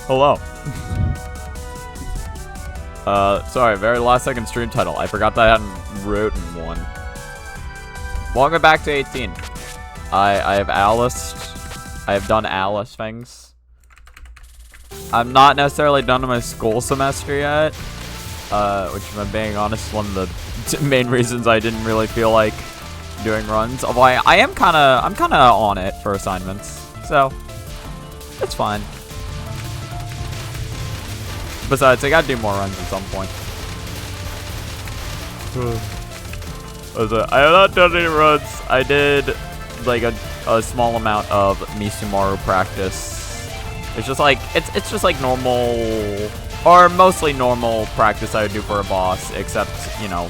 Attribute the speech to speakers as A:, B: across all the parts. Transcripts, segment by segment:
A: Hello. Sorry, very last second stream title. I forgot that I hadn't written one. Welcome back to 18. I have Aliced. I have done Alice things. I'm not necessarily done with my school semester yet. Which, if I'm being honest, is one of the main reasons I didn't really feel like doing runs. Although I'm kind of on it for assignments, so it's fine. Besides, I gotta do more runs at some point. I have not done any runs. I did like a small amount of Misumaru practice. It's just like it's just like normal, or mostly normal practice I would do for a boss, except, you know,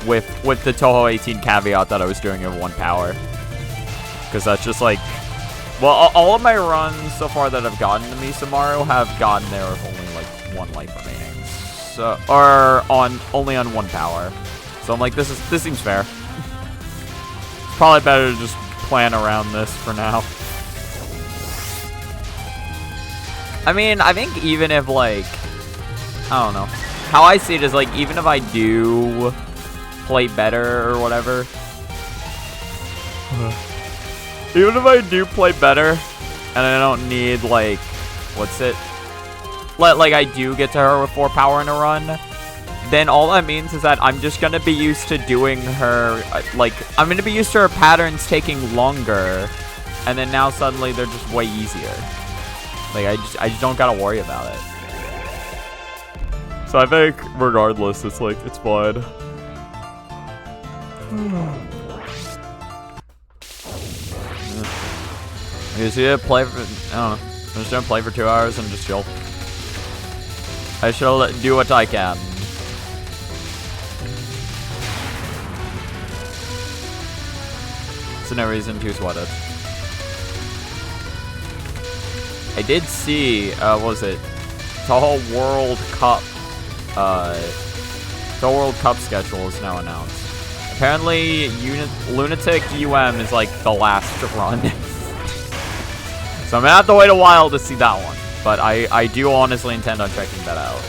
A: with the Touhou 18 caveat that I was doing it with 1 power. Because that's just like, well, all of my runs so far that I've gotten to Misumaru have gotten there with only like 1 life remaining. So, or only on 1 power. So I'm like, this seems fair. It's probably better to just plan around this for now. I mean, I think even if, like, I don't know. How I see it is, like, even if I do play better or whatever. Even if I do play better, and I don't need, like, what's it? Like, I do get to her with 4 power in a run, then all that means is that I'm just gonna be used to doing her, like, I'm gonna be used to her patterns taking longer, and then now suddenly they're just way easier. Like, I just don't gotta worry about it. So I think, regardless, it's like, it's fine. I just need to play for, I don't know. I'm just gonna play for 2 hours and just chill. I shall do what I can. So no reason to sweat it. I did see, what was it? Touhou World Cup, Touhou World Cup schedule is now announced. Apparently, Lunatic UM is like the last run. So I'm gonna have to wait a while to see that one. But I do honestly intend on checking that out.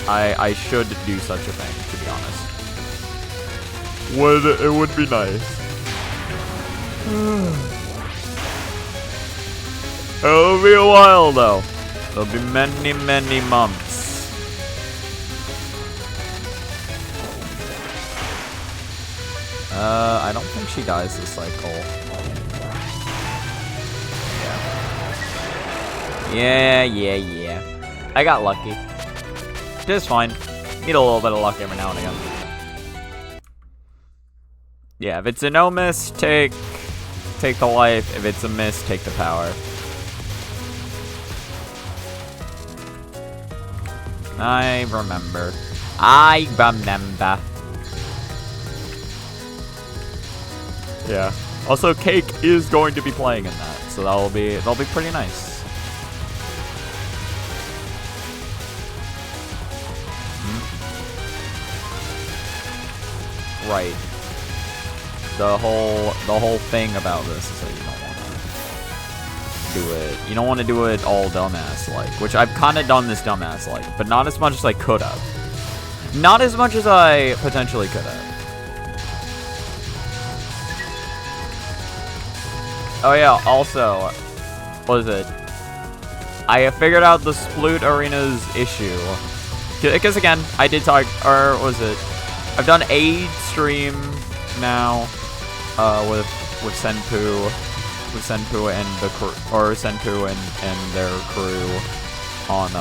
A: I should do such a thing, to be honest. It would be nice. It'll be a while, though. It'll be many, many months. I don't think she dies this cycle. Yeah. I got lucky. Just fine. Need a little bit of luck every now and again. Yeah, if it's a no miss, take the life. If it's a miss, take the power. I remember. Yeah. Also, Cake is going to be playing in that, so that'll be pretty nice. Right. The whole thing about this is that you don't want to do it. You don't want to do it all dumbass-like, which I've kind of done this dumbass-like, but not as much as I could have. Not as much as I potentially could have. Oh yeah, also, what is it? I have figured out the Sploot Arena's issue. Because again, I did talk, or what was it? I've done a stream now, with Senpu and the crew, or Senpu and their crew on,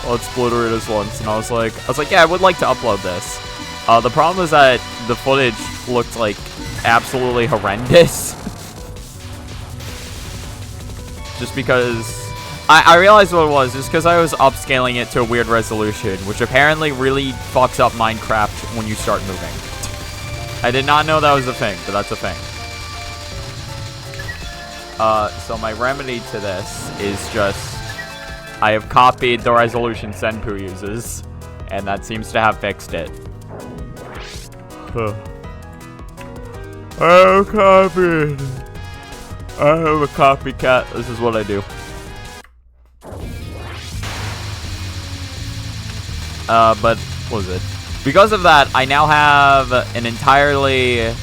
A: let's Sploot Arenas once, and I was like, yeah, I would like to upload this. The problem is that the footage looked like absolutely horrendous. Just because I realized what it was. Just because I was upscaling it to a weird resolution, which apparently really fucks up Minecraft when you start moving. I did not know that was a thing, but that's a thing. So my remedy to this is just, I have copied the resolution Senpu uses, and that seems to have fixed it. I have copied I have a copycat. This is what I do. But what was it? Because of that, I now have an entirely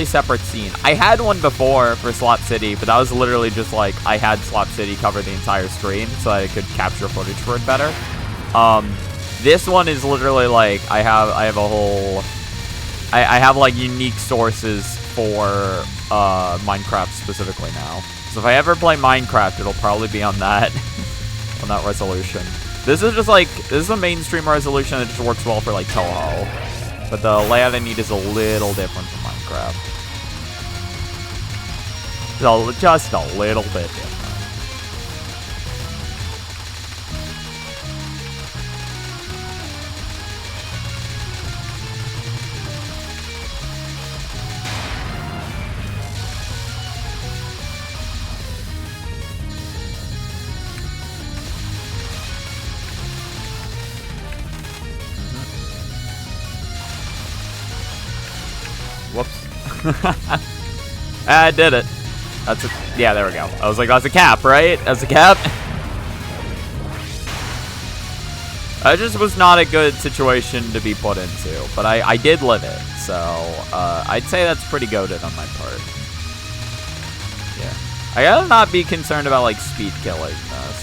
A: separate scene. I had one before for Slap City, but that was literally just like I had Slap City cover the entire screen so I could capture footage for it better. This one is literally like I have a whole I have like unique sources for Minecraft specifically now. So if I ever play Minecraft, it'll probably be on that on that resolution. This is just like this is a mainstream resolution that just works well for like Touhou. But the layout I need is a little different from Minecraft. So just a little bit different. Whoops. I did it. That's a, yeah, there we go. I was like, that's a cap, right? That's a cap. That just was not a good situation to be put into, but I did live it, so I'd say that's pretty goated on my part. Yeah. I gotta not be concerned about, like, speed killing this.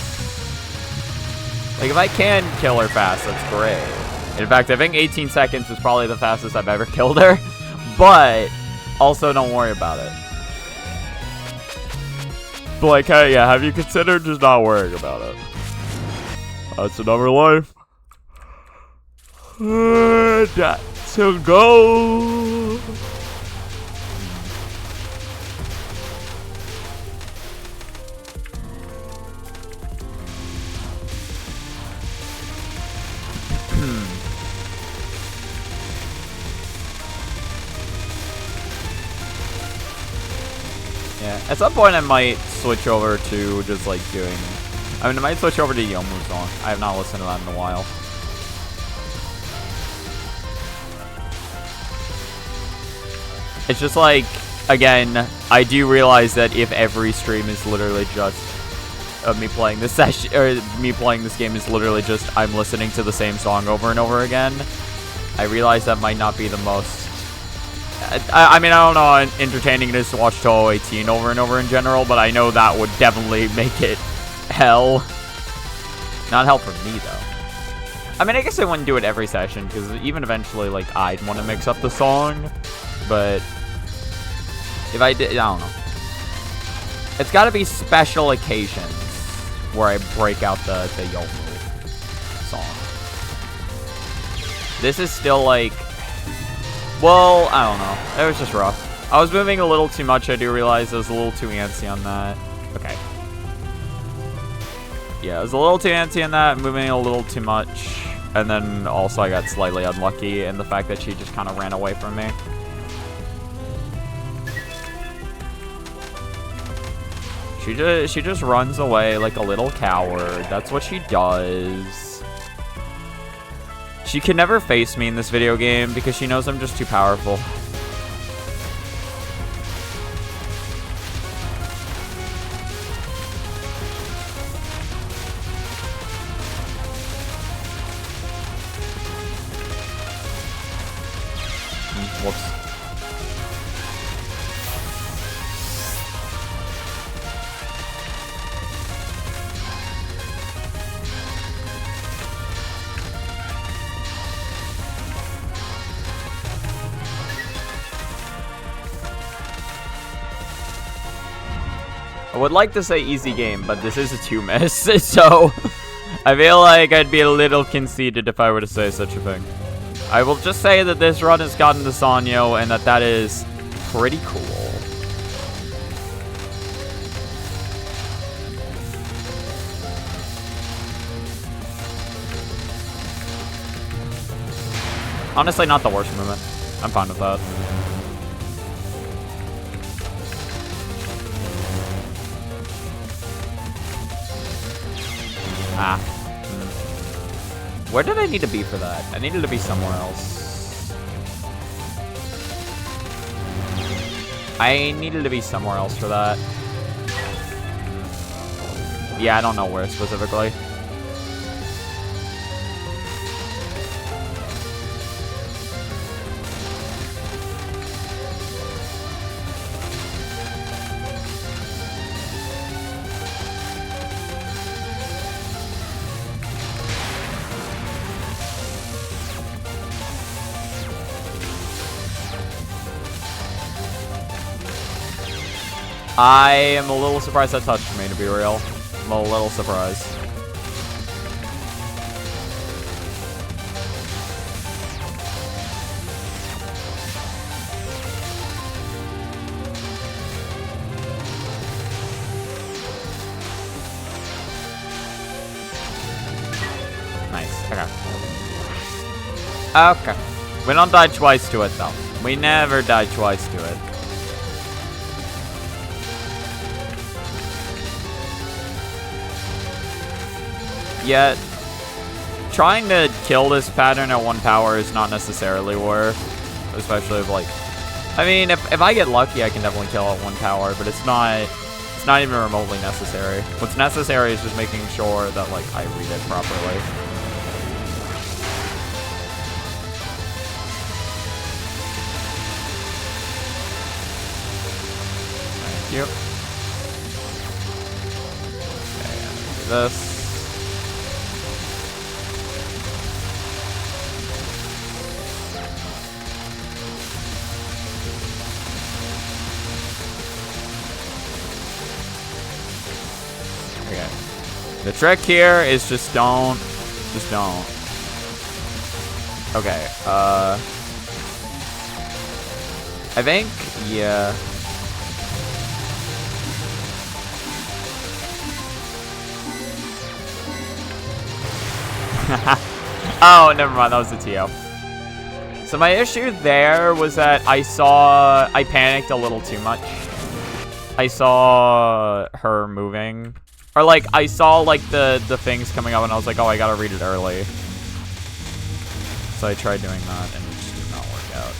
A: Like, if I can kill her fast, that's great. In fact, I think 18 seconds is probably the fastest I've ever killed her. But also don't worry about it. But like, hey, yeah, have you considered just not worrying about it? That's another life. That's a go. Yeah, at some point I might switch over to just like doing... I might switch over to Yomu's song. I have not listened to that in a while. It's just like, again, I do realize that if every stream is literally just me playing this session, or me playing this game is literally just I'm listening to the same song over and over again, I realize that might not be the most... I mean, I don't know how entertaining it is to watch Touhou 18 over and over in general, but I know that would definitely make it hell. Not hell for me, though. I mean, I guess I wouldn't do it every session, because even eventually, like, I'd want to mix up the song. But if I did, I don't know. It's got to be special occasions where I break out the Yomu song. This is still, like... Well, I don't know. It was just rough. I was moving a little too much. I do realize I was a little too antsy on that. Okay. Yeah, I was a little too antsy on that, moving a little too much. And then also I got slightly unlucky in the fact that she just kind of ran away from me. She just runs away like a little coward. That's what she does. She can never face me in this video game because she knows I'm just too powerful. Whoops. I would like to say easy game, but this is a 2-miss, so I feel like I'd be a little conceited if I were to say such a thing. I will just say that this run has gotten to Sanyo, and that is pretty cool. Honestly, not the worst movement. I'm fine with that. Ah. Where did I need to be for that? I needed to be somewhere else. I needed to be somewhere else for that. Yeah, I don't know where specifically. I am a little surprised that touched me, to be real. I'm a little surprised. Nice. Okay. Okay. We don't die twice to it, though. We never die twice to it. Yet, trying to kill this pattern at 1 power is not necessarily worth, especially if, like, I mean, if I get lucky, I can definitely kill at 1 power, but it's not even remotely necessary. What's necessary is just making sure that, like, I read it properly. Thank you. Okay, I'm gonna do this. The trick here is just don't. Okay, I think, yeah. Oh, never mind, that was the TO. So my issue there was that I panicked a little too much. I saw her moving. Or, like, I saw, like, the things coming up, and I was like, oh, I gotta read it early. So I tried doing that, and it just did not work out.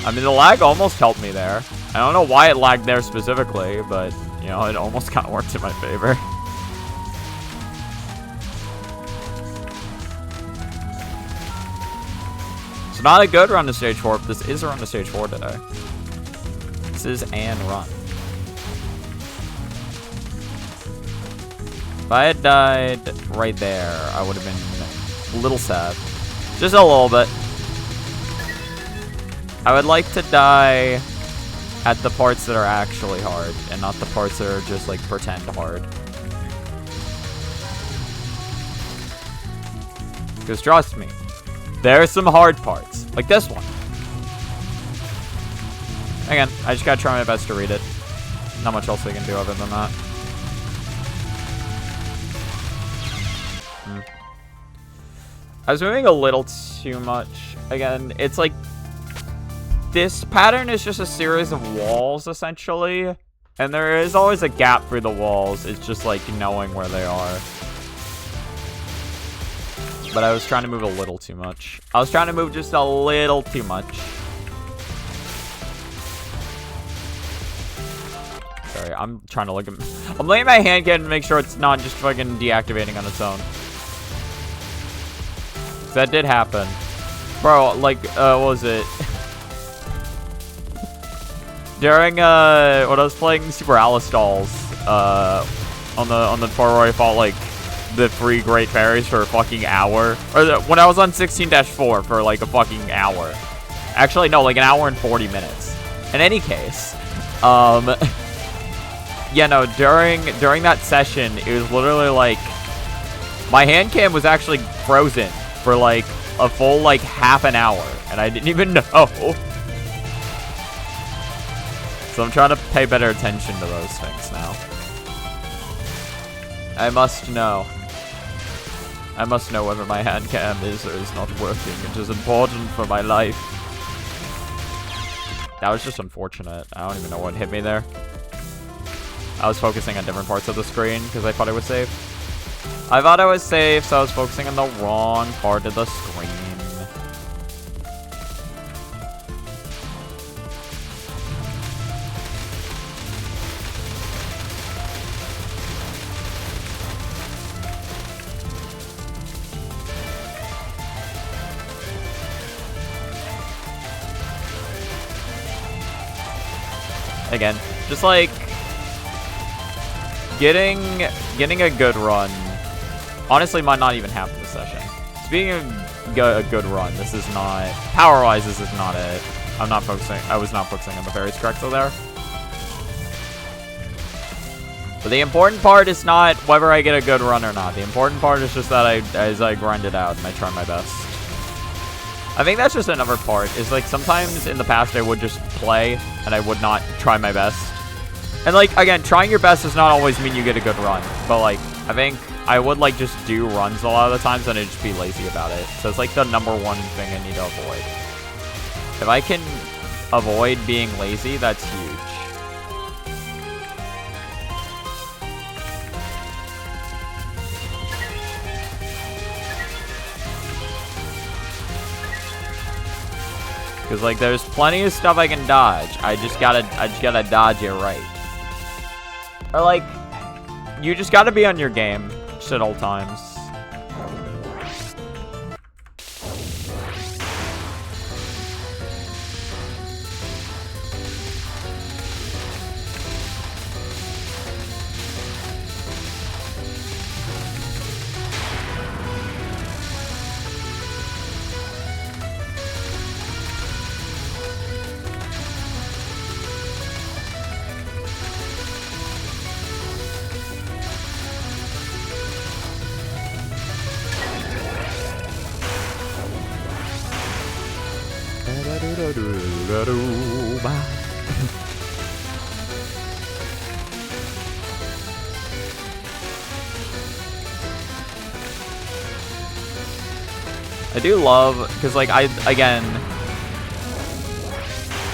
A: I mean, the lag almost helped me there. I don't know why it lagged there specifically, but, you know, it almost kind of worked in my favor. So not a good run to stage 4, but this is a run to stage 4 today. This is an run. If I had died right there, I would have been a little sad. Just a little bit. I would like to die at the parts that are actually hard, and not the parts that are just, like, pretend hard. Because trust me, there are some hard parts, like this one. Again, I just gotta try my best to read it. Not much else I can do other than that. I was moving a little too much. Again, it's like, this pattern is just a series of walls, essentially. And there is always a gap through the walls. It's just like knowing where they are. But I was trying to move a little too much. I was trying to move just a little too much. Sorry, I'm trying to look at... I'm laying my hand again to make sure it's not just fucking deactivating on its own. That did happen. Bro, like, what was it? During, when I was playing Super Alice Dolls, on the tour where I fought, like, the 3 Great Fairies for a fucking hour. Or when I was on 16-4 for, like, a fucking hour. Actually, no, like, an hour and 40 minutes. In any case, yeah, no, during that session, it was literally, like, my hand cam was actually frozen for, like, a full, like, half an hour, and I didn't even know. So I'm trying to pay better attention to those things now. I must know. I must know whether my hand cam is or is not working. It is important for my life. That was just unfortunate. I don't even know what hit me there. I was focusing on different parts of the screen because I thought I was safe. I thought I was safe, so I was focusing on the wrong part of the screen. again, just like getting a good run. Honestly, might not even happen this session. Speaking of a good run, this is not power-wise. This is not it. I'm not focusing. I was not focusing on the fairies correctly there. But the important part is not whether I get a good run or not. The important part is just that as I grind it out and I try my best. I think that's just another part, is like sometimes in the past I would just play and I would not try my best. And like, again, trying your best does not always mean you get a good run. But like, I think I would like just do runs a lot of the times and I'd just be lazy about it. So it's like the #1 thing I need to avoid. If I can avoid being lazy, that's huge. Because like there's plenty of stuff I can dodge. I just gotta dodge it right. Or like, you just gotta be on your game just at all times. I do love, because like again,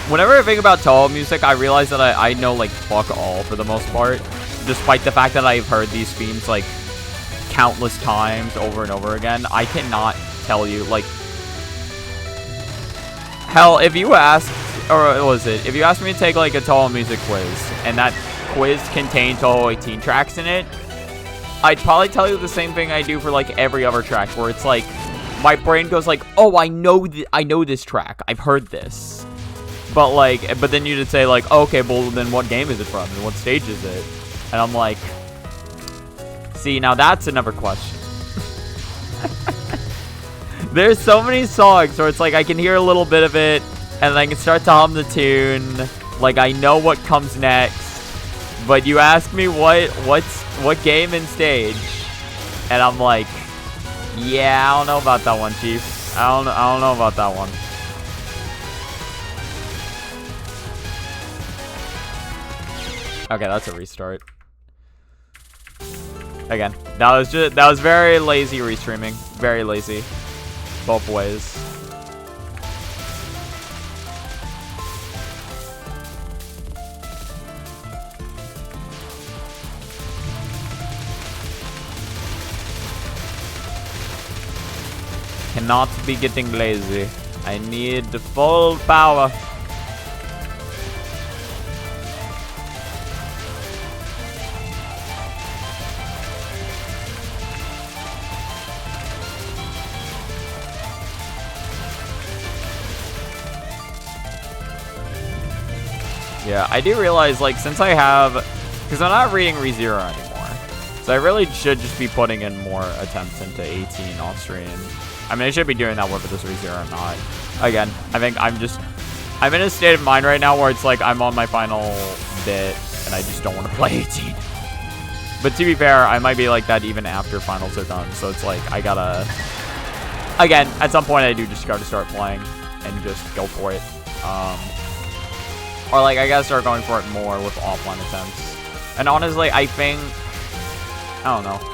A: whenever I think about Touhou music, I realize that I know like fuck all for the most part, despite the fact that I've heard these themes like countless times over and over again. I cannot tell you, like, hell, if you asked, or what was it, if you asked me to take like a Touhou music quiz, and that quiz contained Touhou 18 tracks in it, I'd probably tell you the same thing I do for like every other track, where it's like, my brain goes like, oh, I know this track. I've heard this. But like, but then you'd say like, oh, okay, well then what game is it from? And what stage is it? And I'm like, see, now that's another question. There's so many songs where it's like I can hear a little bit of it and I can start to hum the tune. Like I know what comes next. But you ask me what game and stage, and I'm like, yeah, I don't know about that one, Chief. I don't know about that one. Okay, that's a restart. Again, that was very lazy restreaming. Very lazy. Both ways. Cannot be getting lazy. I need full power. Yeah, I do realize, like, since I have, because I'm not reading ReZero anymore, so I really should just be putting in more attempts into 18 off stream. I mean, I should be doing that whether this ReZero or not. Again, I think I'm in a state of mind right now where it's like I'm on my final bit and I just don't want to play 18. But to be fair, I might be like that even after finals are done. So it's like I gotta, again, at some point I do just gotta start playing and just go for it. Or like I gotta start going for it more with offline attempts. And honestly, I think, I don't know.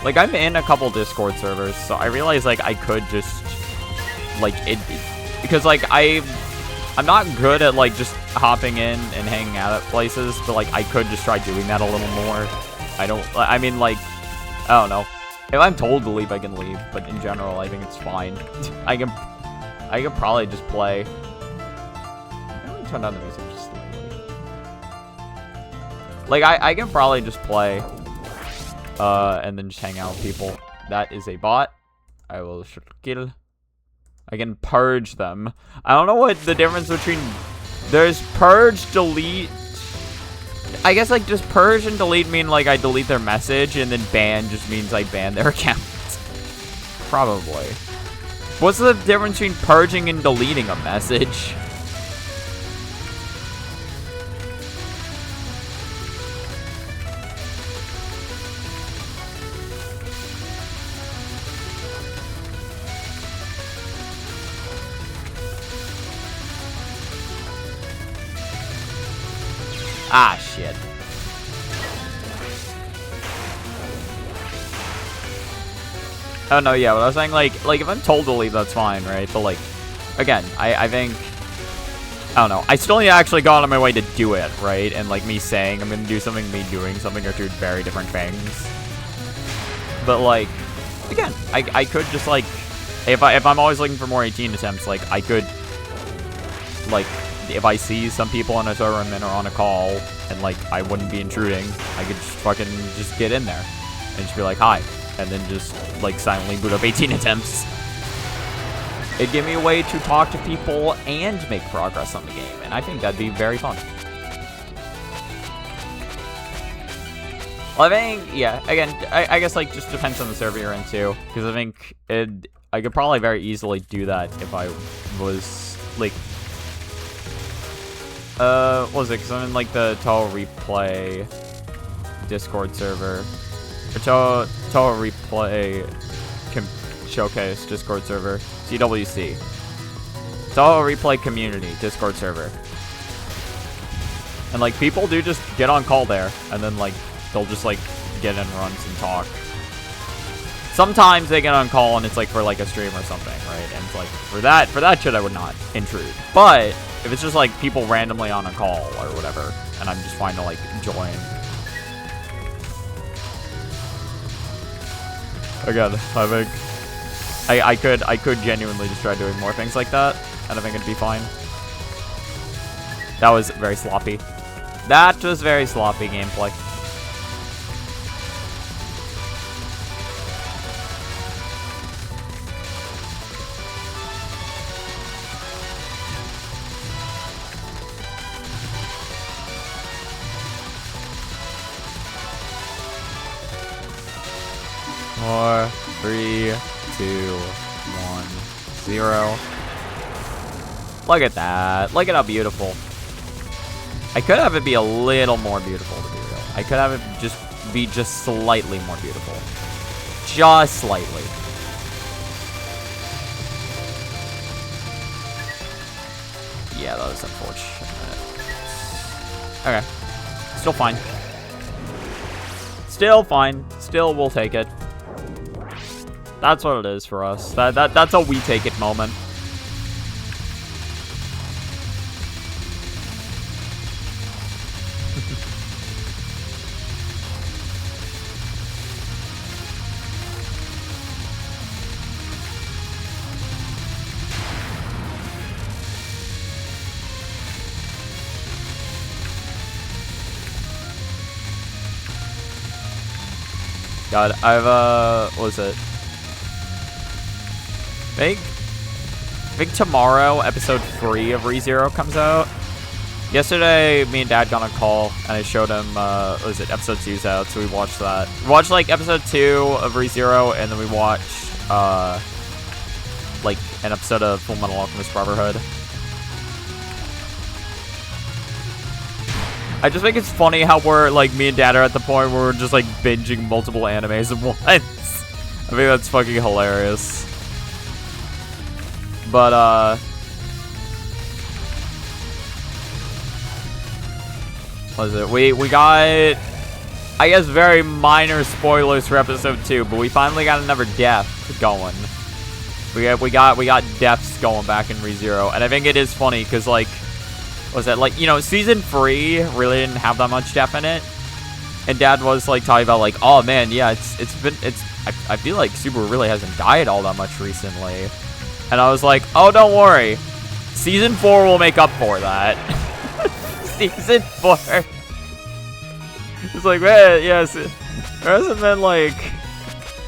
A: Like, I'm in a couple Discord servers, so I realize, like, I could just, like, because, like, I'm not good at, like, just hopping in and hanging out at places, but, like, I could just try doing that a little more. I mean, like, I don't know. If I'm told to leave, I can leave, but in general, I think it's fine. I can probably just play. I'm gonna turn down the music just slightly. Like, I can probably just play. And then just hang out with people. That is a bot. I will kill. I can purge them. I don't know what the difference between There's purge, delete. I guess, like, does purge and delete mean, like, I delete their message, and then ban just means I ban their account? Probably. What's the difference between purging and deleting a message? Ah, shit. Oh, no, yeah, but I was saying, like, if I'm told to leave, that's fine, right? But, like, again, I think, I don't know. I still need to actually go out of my way to do it, right? And, like, me saying I'm gonna do something, me doing something are two very different things. But, like, again, I could just, like, if I'm always looking for more 18 attempts, like, I could, like, if I see some people on a tournament or on a call, and, like, I wouldn't be intruding, I could just fucking just get in there and just be like, hi, and then just, like, silently boot up 18 attempts. It'd give me a way to talk to people and make progress on the game, and I think that'd be very fun. Well, I think, yeah, again, I guess, like, just depends on the server you're into, because I think I could probably very easily do that if I was, like, what was it? Because I'm in, like, the Touhou Replay Discord server. Or Touhou Replay Showcase Discord server. TWC. Touhou Replay Community Discord server. And, like, people do just get on call there. And then, like, they'll just, like, get in runs and talk. Sometimes they get on call and it's, like, for, like, a stream or something, right? And it's, like, for that shit I would not intrude. But if it's just, like, people randomly on a call or whatever, and I'm just trying to, like, join. Again, I think I could genuinely just try doing more things like that, and I think it'd be fine. That was very sloppy. That was very sloppy gameplay. Four, 3, 2, 1, 0. Look at that. Look at how beautiful. I could have it be a little more beautiful, to be real. I could have it be just slightly more beautiful. Just slightly. Yeah, that was unfortunate. Okay. Still fine. Still fine. Still, we'll take it. That's what it is for us. That's a we take it moment. God, I've, what was it? I think tomorrow, episode 3 of ReZero comes out. Yesterday, me and Dad got on a call, and I showed him, what was it, episode 2's out, so we watched that. We watched, like, episode 2 of ReZero, and then we watched, like, an episode of Fullmetal Alchemist Brotherhood. I just think it's funny how we're, like, me and Dad are at the point where we're just, like, binging multiple animes at once. I think that's fucking hilarious. But, what is it? We got, I guess, very minor spoilers for episode 2, but we finally got another death going. We got deaths going back in ReZero, and I think it is funny because, like, was that, like, you know, season 3 really didn't have that much death in it, and Dad was, like, talking about, like, oh man, yeah, I feel like Subaru really hasn't died all that much recently, and I was like, oh, don't worry, season 4 will make up for that. Season 4. It's like, man, yes, there hasn't been, like,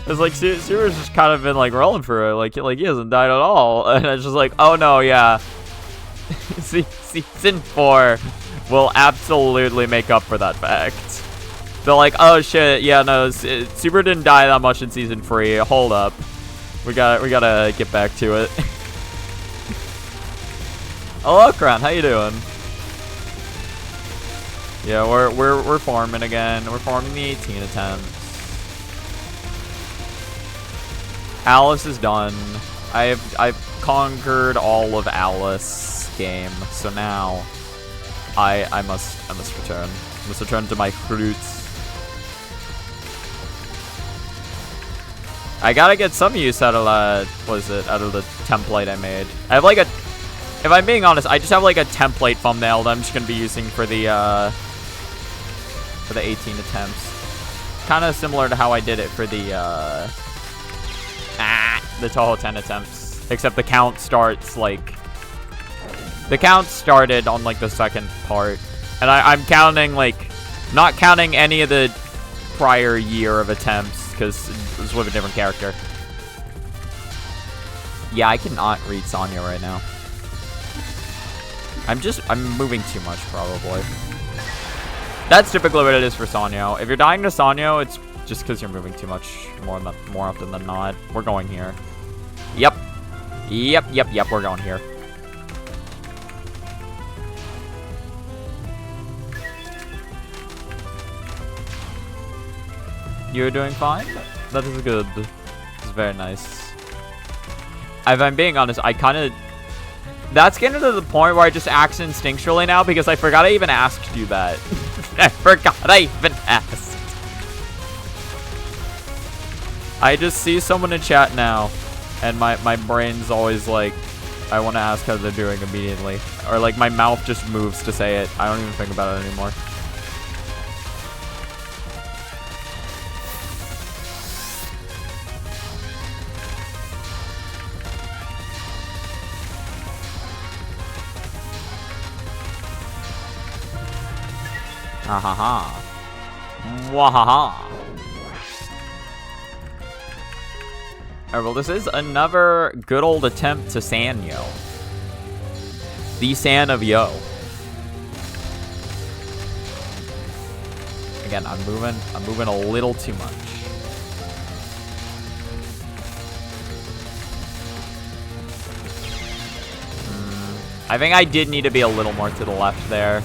A: it's like Subaru's just kind of been, like, rolling through it, like he hasn't died at all, and it's just like, oh no, yeah. Season 4 will absolutely make up for that fact. They're like, oh shit, yeah, no, Super didn't die that much in Season 3. Hold up. We gotta get back to it. Hello, Crown, how you doing? Yeah, we're farming again. We're farming the 18 attempts. Alice is done. I've conquered all of Alice game, so now I must return. I must return to my roots. I gotta get some use out of out of the template I made. I have like a, if I'm being honest, I just have like a template thumbnail that I'm just gonna be using for the 18 attempts. Kind of similar to how I did it for the Touhou 10 attempts. Except the count starts like, the count started on like the second part. And I'm counting like, not counting any of the prior year of attempts, because it was with a different character. Yeah, I cannot read Sonya right now. I'm moving too much, probably. That's typically what it is for Sonya. If you're dying to Sonya, it's just because you're moving too much more often than not. We're going here. Yep. Yep, we're going here. You're doing fine? That is good. It's very nice. If I'm being honest, I kind of... That's getting to the point where I just act instinctually now because I forgot I even asked you that. I forgot I even asked. I just see someone in chat now, and my brain's always like, I want to ask how they're doing immediately. Or like my mouth just moves to say it. I don't even think about it anymore. Ha ha ha. Mwahaha. Alright, well, this is another good old attempt to Sanyo. The San of Yo. Again, I'm moving a little too much. I think I did need to be a little more to the left there.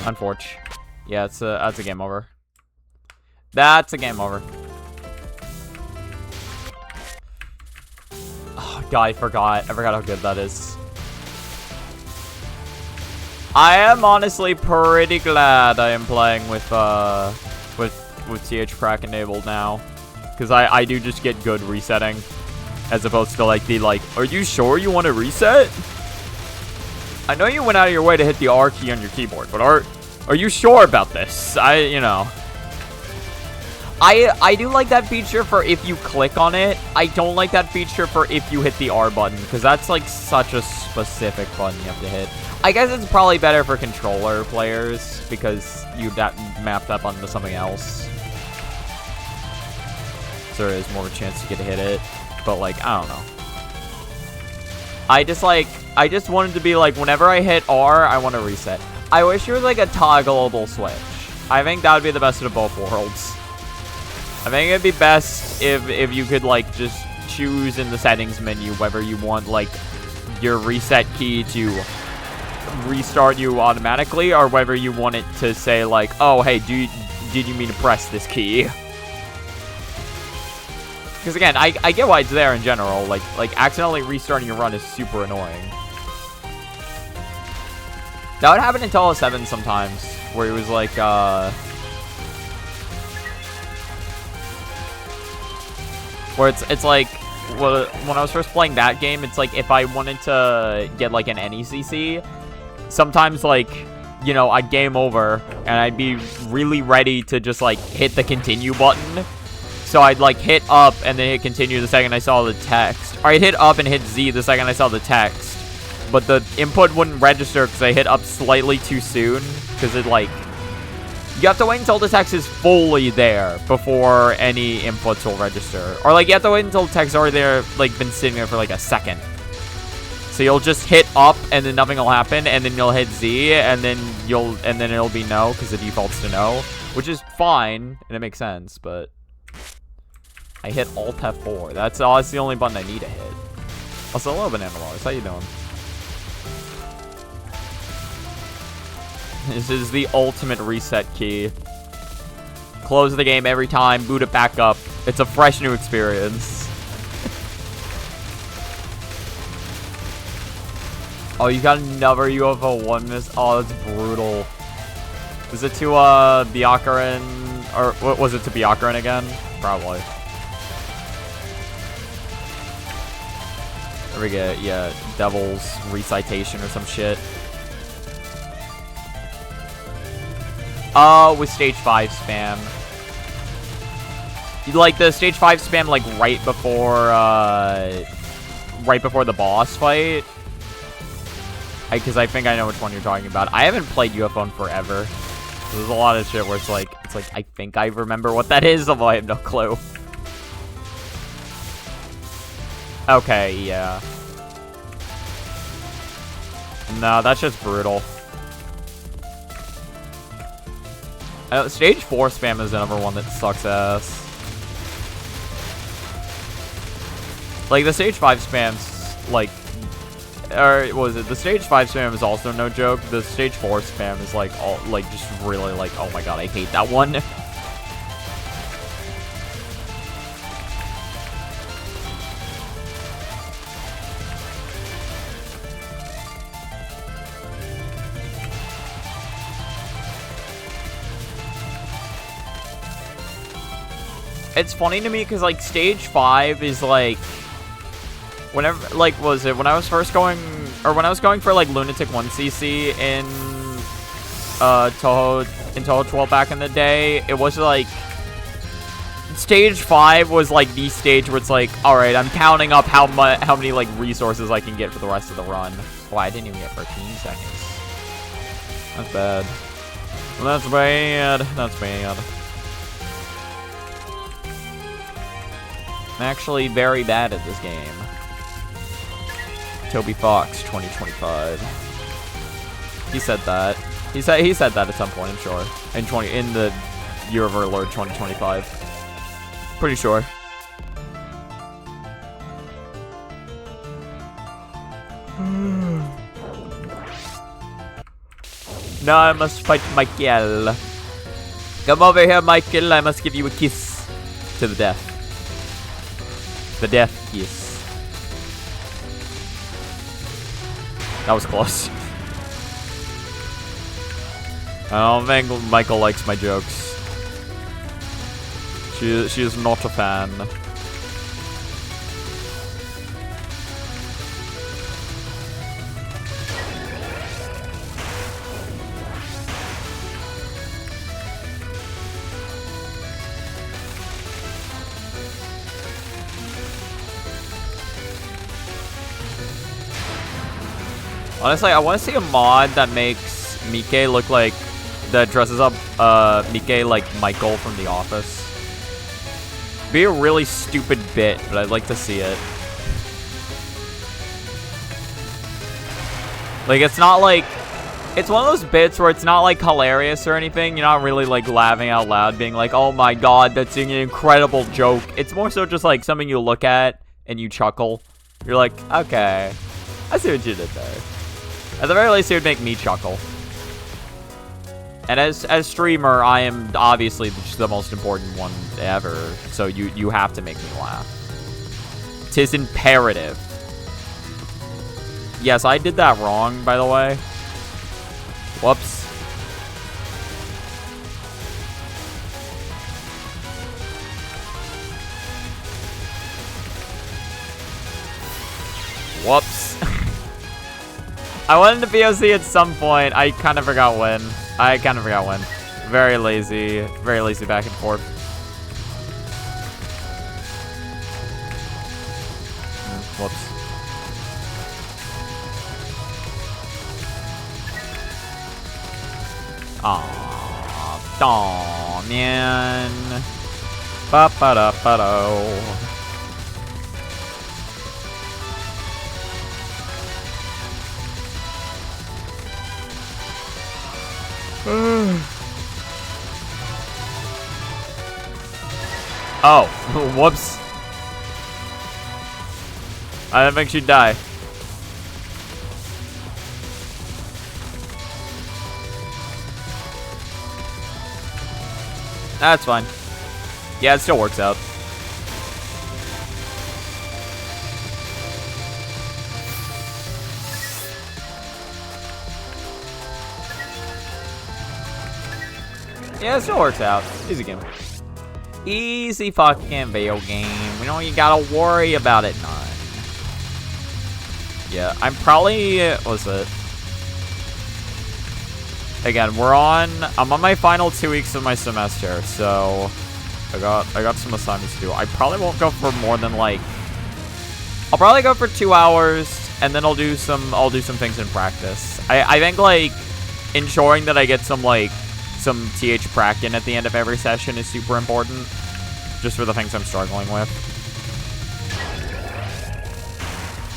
A: Unfortunate. Yeah, that's a game over. That's a game over. Oh god, I forgot how good that is. I am honestly pretty glad I am playing with TH Crack enabled now, because I do just get good resetting, as opposed to like the are you sure you want to reset? I know you went out of your way to hit the R key on your keyboard, but are you sure about this? I do like that feature for if you click on it. I don't like that feature for if you hit the R button, because that's like such a specific button you have to hit. I guess it's probably better for controller players, because you map that button to something else. So there is more of a chance you get to hit it. But like, I don't know. I just wanted to be like, whenever I hit R, I want to reset. I wish it was like a toggleable switch. I think that would be the best of both worlds. I think it'd be best if you could like just choose in the settings menu whether you want like your reset key to restart you automatically, or whether you want it to say like, oh hey, did you mean to press this key? Because again, I get why it's there in general. Like accidentally restarting your run is super annoying. That would happen in Touhou 7 sometimes, where it was like, where it's like, well, when I was first playing that game, it's like if I wanted to get like an NECC, sometimes like, you know, I'd game over, and I'd be really ready to just like hit the continue button. So I'd like hit up and then hit continue the second I saw the text. Or I'd hit up and hit Z the second I saw the text. but the input wouldn't register because I hit up slightly too soon. Because it, like, you have to wait until the text is fully there before any inputs will register. Or, like, you have to wait until the text is already there, like, been sitting there for, like, a second. So you'll just hit up, and then nothing will happen, and then you'll hit Z, and then it'll be no, because the default's to no. Which is fine, and it makes sense, but I hit Alt F4. That's the only button I need to hit. Also, hello, Banana Bars. How you doing? This is the ultimate reset key. Close the game every time, boot it back up. It's a fresh new experience. Oh, you got another UFO 1 miss? Oh, that's brutal. Is it to, Byakuran? Or, what was it to Byakuran again? Probably. There we go, yeah, Devil's Recitation or some shit. With stage 5 spam. You like the stage 5 spam, like, right before the boss fight? Because I think I know which one you're talking about. I haven't played UFO in forever. There's a lot of shit where it's like, I think I remember what that is, although I have no clue. Okay, yeah. No, that's just brutal. Stage 4 spam is another one that sucks ass. Like, the stage 5 spam's, like... Or, what was it? The stage 5 spam is also no joke. The stage 4 spam is, like, all, like, just really, like, oh my god, I hate that one. It's funny to me because, like, stage 5 is, like, whenever, like, was it when I was first going, or when I was going for, like, Lunatic 1cc in, Touhou 12 back in the day, it was, like, stage 5 was, like, the stage where it's, like, alright, I'm counting up how many, like, resources I can get for the rest of the run. Oh, I didn't even get 13 seconds. That's bad. That's bad. That's bad. I'm actually very bad at this game. Toby Fox 2025. He said that. He said that at some point, I'm sure. In the Year of Our Lord 2025. Pretty sure. Now I must fight Michael. Come over here, Michael. I must give you a kiss to the death. The death kiss. That was close. I don't think Michael likes my jokes. She is not a fan. Honestly, I want to see a mod that makes Mike look like, that dresses up Mike like Michael from The Office. Be a really stupid bit, but I'd like to see it. Like, it's not like, it's one of those bits where it's not like hilarious or anything. You're not really like laughing out loud, being like, oh my god, that's an incredible joke. It's more so just like something you look at and you chuckle. You're like, okay, I see what you did there. At the very least, it would make me chuckle. And as streamer, I am obviously just the most important one ever. So you have to make me laugh. 'Tis imperative. Yes, I did that wrong, by the way. Whoops. Whoops. I wanted to POC at some point. I kind of forgot when. Very lazy back and forth. Whoops. Aw, man. Ba-ba-da-ba-do. Oh, whoops. I didn't think she'd die. That's fine. Yeah, it still works out. Yeah, it still works out. Easy game. Easy fucking video game. We don't even gotta worry about it none. Yeah, I'm probably... What's it? Again, I'm on my final 2 weeks of my semester, so I got some assignments to do. I probably won't go for more than like... I'll probably go for 2 hours, and then I'll do some things in practice. I think like ensuring that I get some TH prac in at the end of every session is super important, just for the things I'm struggling with.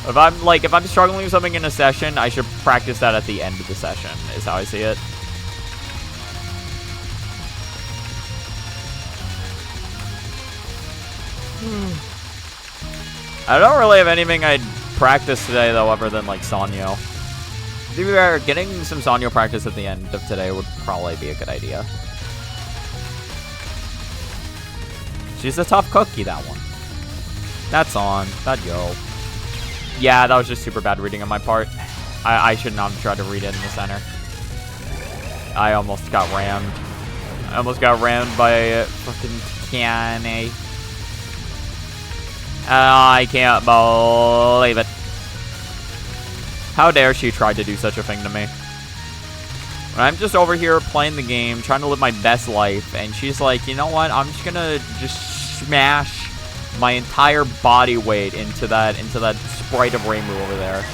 A: If I'm struggling with something in a session, I should practice that at the end of the session, is how I see it. I don't really have anything I'd practice today, though, other than, like, Sanyo. To be fair, getting some Sanyo practice at the end of today would probably be a good idea. She's a tough cookie, that one. That's on. That yo. Yeah, that was just super bad reading on my part. I should not have tried to read it in the center. I almost got rammed. I almost got rammed by a fucking Kiane. I can't believe it. How dare she try to do such a thing to me? I'm just over here playing the game, trying to live my best life, and she's like, you know what? I'm just gonna smash my entire body weight into that sprite of Reimu over there,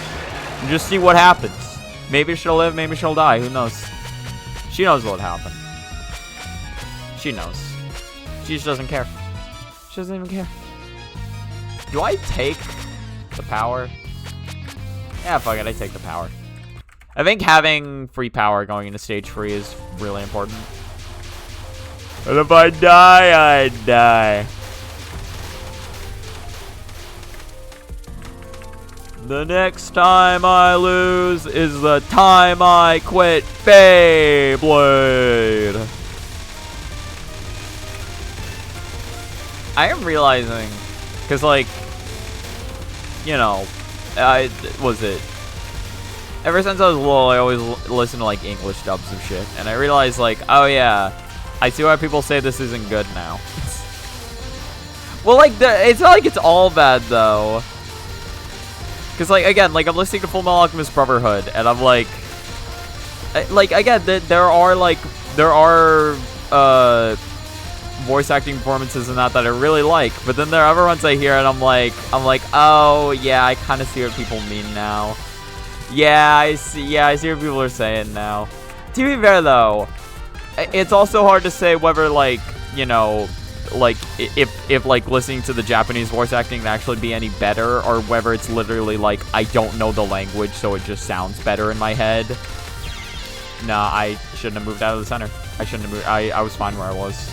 A: and just see what happens. Maybe she'll live, maybe she'll die. Who knows? She knows what'll happen. She knows. She just doesn't care. She doesn't even care. Do I take the power? Yeah, fuck it. I take the power. I think having free power going into stage 3 is really important. And if I die, I die. The next time I lose is the time I quit Beyblade. I am realizing, because, like, you know, was it? Ever since I was little, I always listened to, like, English dubs of shit. And I realized, like, oh, yeah, I see why people say this isn't good now. Well, like, it's not like it's all bad, though. Because, like, again, like, I'm listening to Full Metal Alchemist Brotherhood, and I'm like, again, there are voice acting performances in that I really like, but then there are other ones I hear, and I'm like, oh, yeah, I kind of see what people mean now. Yeah, I see what people are saying now. To be fair, though, it's also hard to say whether, like, you know, like, if like, listening to the Japanese voice acting would actually be any better, or whether it's literally, like, I don't know the language, so it just sounds better in my head. Nah, I shouldn't have moved out of the center. I shouldn't have moved. I was fine where I was.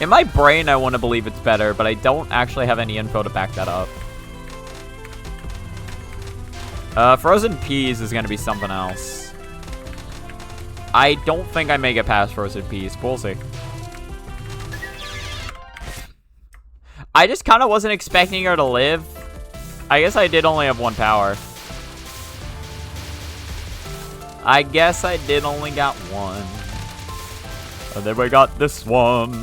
A: In my brain, I want to believe it's better, but I don't actually have any info to back that up. Frozen Peas is going to be something else. I don't think I make it past Frozen Peas. We'll see. I just kind of wasn't expecting her to live. I guess I did only have one power. I guess I did only got one. And then we got this one.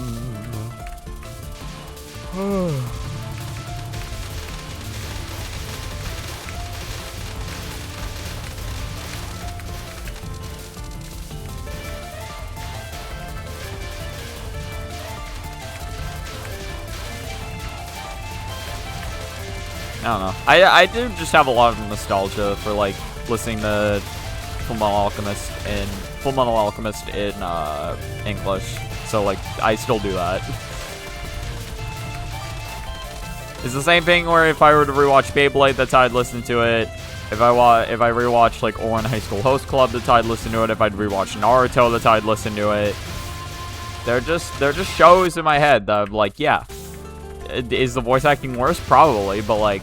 A: I don't know. I do just have a lot of nostalgia for, like, listening to Full Metal Alchemist in English. So like I still do that. It's the same thing where if I were to rewatch Beyblade, that's how I'd listen to it. If I rewatch like Ouran High School Host Club, that's how I'd listen to it. If I'd rewatch Naruto, that's how I'd listen to it. They're just shows in my head that I'm like, yeah. Is the voice acting worse? Probably, but like,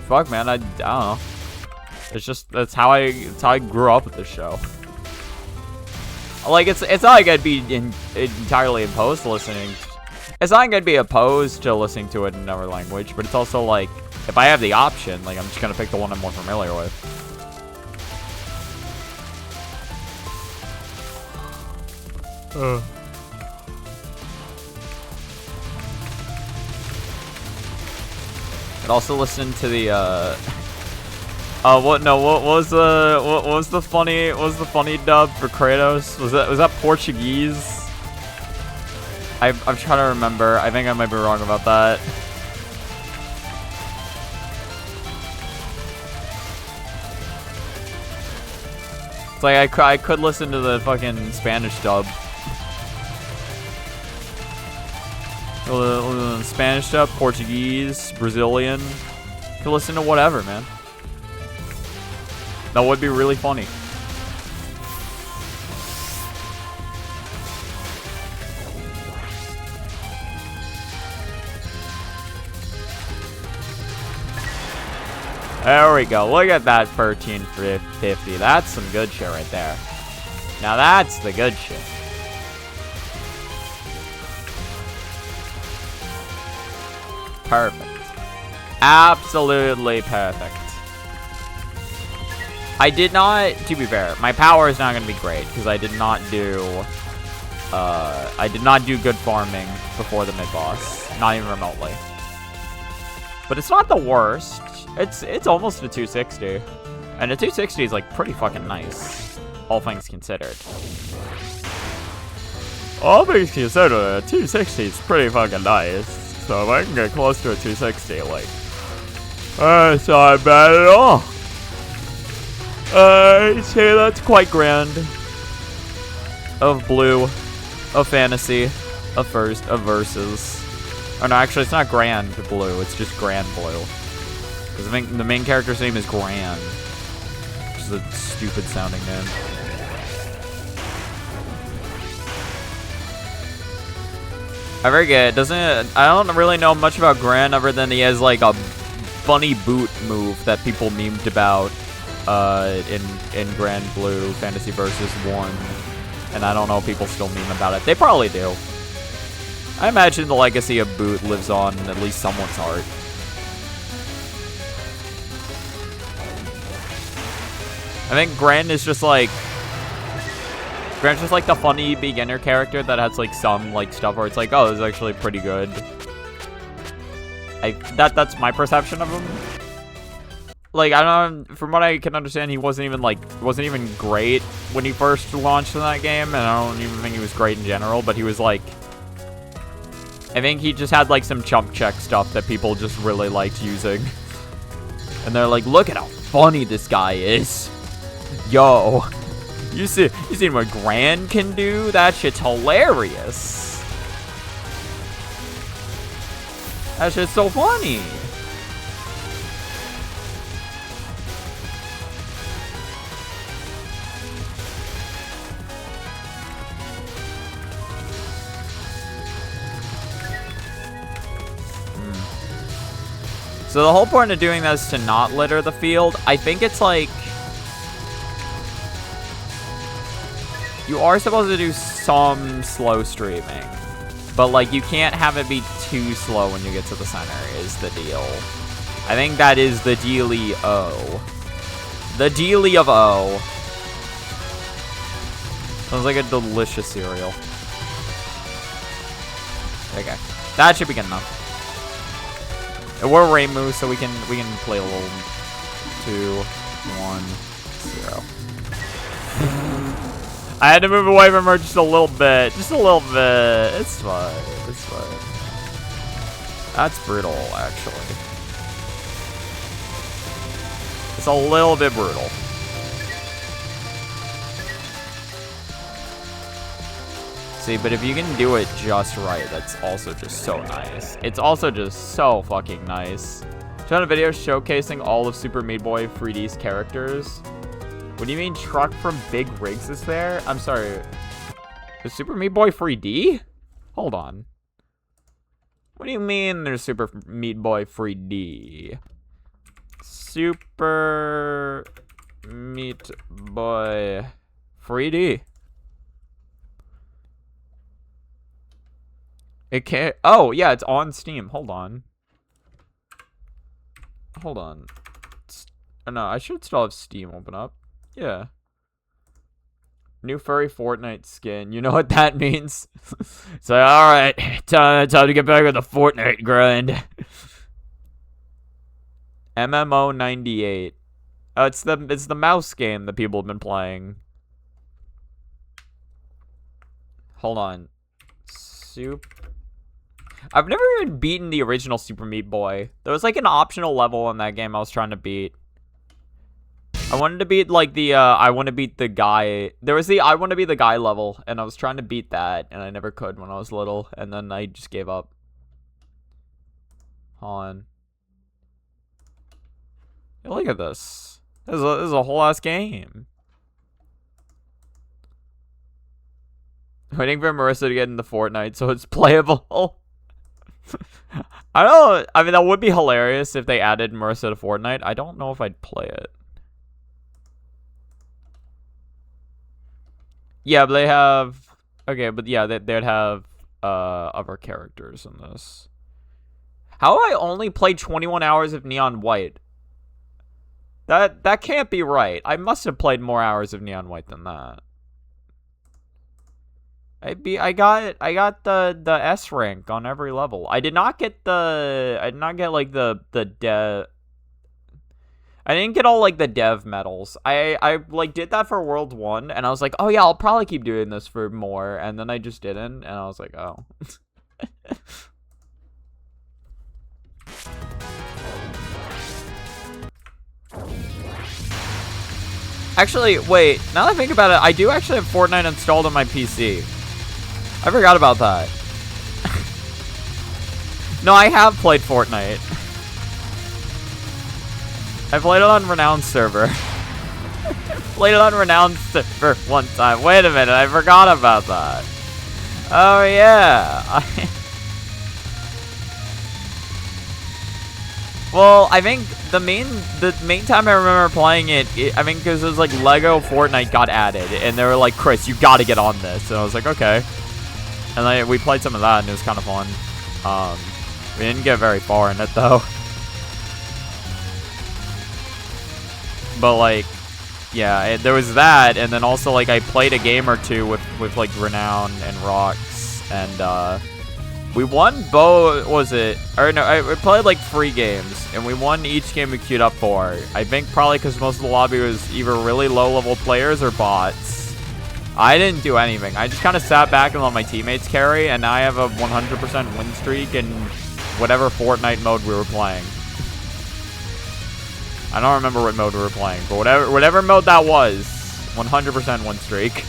A: fuck, man, I don't know. It's just that's how I grew up with this show. Like it's not like I'd be entirely opposed to listening. It's not like I'd be opposed to listening to it in another language, but it's also like if I have the option, like I'm just gonna pick the one I'm more familiar with. I'd also listen to the what was the funny dub for Kratos? Was that Portuguese? I'm trying to remember. I think I might be wrong about that. It's like I could listen to the fucking Spanish dub. Spanish dub, Portuguese, Brazilian. You can listen to whatever, man. That would be really funny. There we go. Look at that 1350. That's some good shit right there. Now that's the good shit. Perfect. Absolutely perfect. I did not, to be fair, my power is not going to be great because I did not do good farming before the mid-boss. Not even remotely. But it's not the worst. It's almost a 260. And a 260 is like pretty fucking nice. All things considered. All things considered, a 260 is pretty fucking nice. So if I can get close to a 260, like, it's not bad at all. I'd say that's quite grand. Of blue, of fantasy, of verses. Oh no, actually it's not grand blue, it's just grand blue. Because I think the main character's name is Gran. Which is a stupid sounding name. I forget, I don't really know much about Gran other than he has like a funny boot move that people memed about in Grand Blue Fantasy Versus 1. And I don't know if people still meme about it. They probably do. I imagine the legacy of boot lives on in at least someone's heart. I think Gran is just like... Gran's just like the funny beginner character that has like some like stuff where it's like, oh, this is actually pretty good. That's my perception of him. Like, I don't know, from what I can understand, he wasn't even great when he first launched in that game, and I don't even think he was great in general, but he was like, I think he just had like some chump check stuff that people just really liked using. And they're like, look at how funny this guy is. Yo. You seen what Gran can do? That shit's hilarious. That shit's so funny. So the whole point of doing that is to not litter the field. I think it's like... You are supposed to do some slow streaming. But, like, you can't have it be too slow when you get to the center, is the deal. I think that is the dealy-o. The dealy of O. Sounds like a delicious cereal. Okay. That should be good enough. And we're Reimu, so we can play a little 2, 1, 0. I had to move away from her just a little bit. Just a little bit. It's fine. It's fine. That's brutal, actually. It's a little bit brutal. See, but if you can do it just right, that's also just so nice. It's also just so fucking nice. Showing a video showcasing all of Super Meat Boy 3D's characters. What do you mean truck from Big Rigs is there? I'm sorry. Is Super Meat Boy 3D? Hold on. What do you mean there's Super Meat Boy 3D? Super Meat Boy 3D. It can't. Oh, yeah, it's on Steam. Hold on. Hold on. Oh, no, I should still have Steam open up. Yeah. New furry Fortnite skin. You know what that means? So, alright. Time to get back with the Fortnite grind. MMO 98. Oh, it's the mouse game that people have been playing. Hold on. I've never even beaten the original Super Meat Boy. There was like an optional level in that game I was trying to beat. I wanted to beat like the I want to beat the guy. There was the I want to be the guy level, and I was trying to beat that, and I never could when I was little, and then I just gave up. Hold on. Hey, look at this. This is a whole ass game. Waiting for Marissa to get into Fortnite so it's playable. I mean, that would be hilarious if they added Marissa to Fortnite. I don't know if I'd play it. Yeah, but they have... Okay, but yeah, they'd have other characters in this. How do I only play 21 hours of Neon White? That can't be right. I must have played more hours of Neon White than that. I got the S rank on every level. I did not get like the dev. I didn't get all like the dev medals. I like did that for World 1 and I was like, "Oh yeah, I'll probably keep doing this for more." And then I just didn't and I was like, "Oh." Actually, wait, now that I think about it, I do actually have Fortnite installed on my PC. I forgot about that. No, I have played Fortnite. I played it on Renowned server. Played it on Renowned server one time. Wait a minute, I forgot about that. Oh yeah. Well, I think the main time I remember playing it, I think because it was like Lego Fortnite got added, and they were like, "Chris, you got to get on this," and I was like, "Okay." And then we played some of that, and it was kind of fun. We didn't get very far in it though. But like, yeah, there was that, and then also like I played a game or two with like Renown and Rox, and we won both. Was it? Or no, I played like 3 games, and we won each game we queued up for. I think probably because most of the lobby was either really low-level players or bots. I didn't do anything. I just kind of sat back and let my teammates carry, and now I have a 100% win streak in whatever Fortnite mode we were playing. I don't remember what mode we were playing, but whatever mode that was, 100% win streak.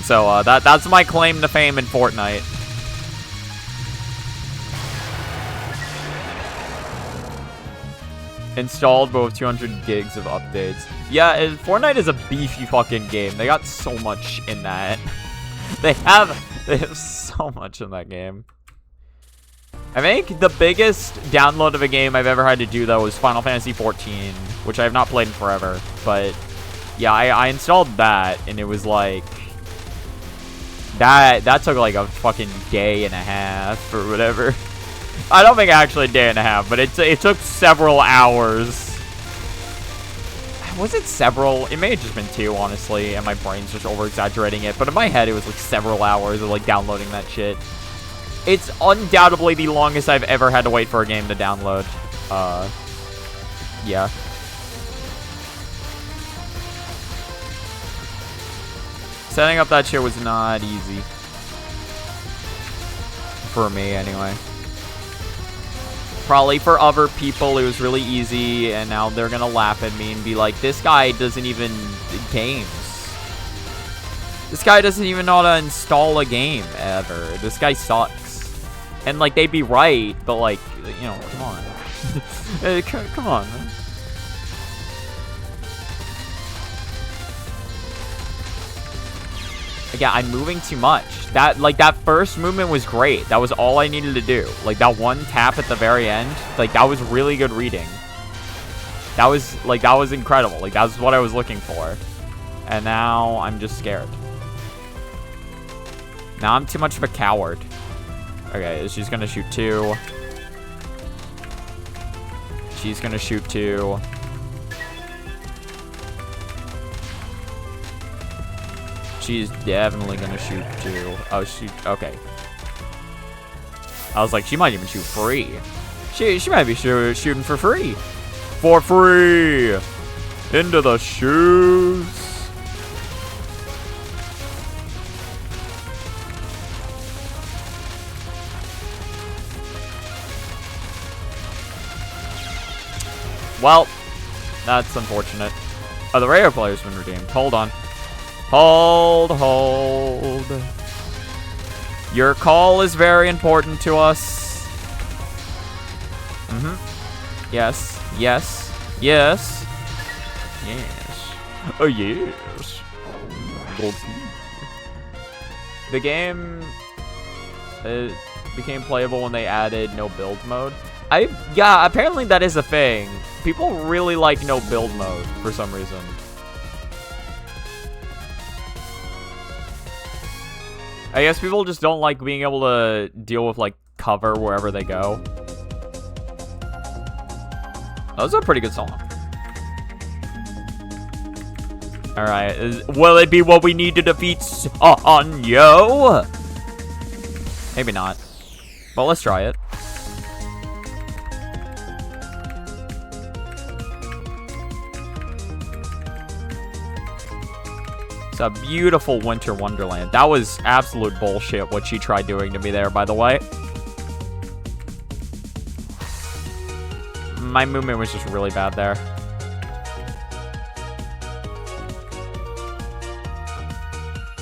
A: So that's my claim to fame in Fortnite. Installed, but with 200 gigs of updates. Yeah, Fortnite is a beefy fucking game. They got so much in that. They have so much in that game. I think the biggest download of a game I've ever had to do, though, was Final Fantasy XIV, which I have not played in forever. But, yeah, I installed that, and it was like... That took like a fucking day and a half or whatever. I don't think actually a day and a half, but it took several hours. Was it several? It may have just been 2, honestly, and my brain's just over-exaggerating it. But in my head, it was like several hours of like downloading that shit. It's undoubtedly the longest I've ever had to wait for a game to download. Yeah. Setting up that shit was not easy. For me, anyway. Probably for other people, it was really easy, and now they're gonna laugh at me and be like, this guy doesn't even games. This guy doesn't even know how to install a game ever. This guy sucks. And like they'd be right, but like, you know, come on. Come on, man. Yeah, I'm moving too much. That first movement was great. That was all I needed to do. Like, that one tap at the very end, like, that was really good reading. That was incredible. Like, that's what I was looking for. And now I'm just scared. Now I'm too much of a coward. Okay, she's gonna shoot 2. She's gonna shoot 2. She's definitely gonna shoot 2. Oh, shoot. Okay. I was like, she might even shoot free. She might be shooting for free. For free! Into the shoes! Well, that's unfortunate. Oh, the radio player's been redeemed. Hold on. Hold. Your call is very important to us. Yes. Oh, yes. The game became playable when they added no build mode. Yeah, apparently that is a thing. People really like no build mode for some reason. I guess people just don't like being able to deal with, like, cover wherever they go. That was a pretty good song. Alright, will it be what we need to defeat Sanyo? Maybe not. But let's try it. It's a beautiful winter wonderland. That was absolute bullshit what she tried doing to me there, by the way. My movement was just really bad there.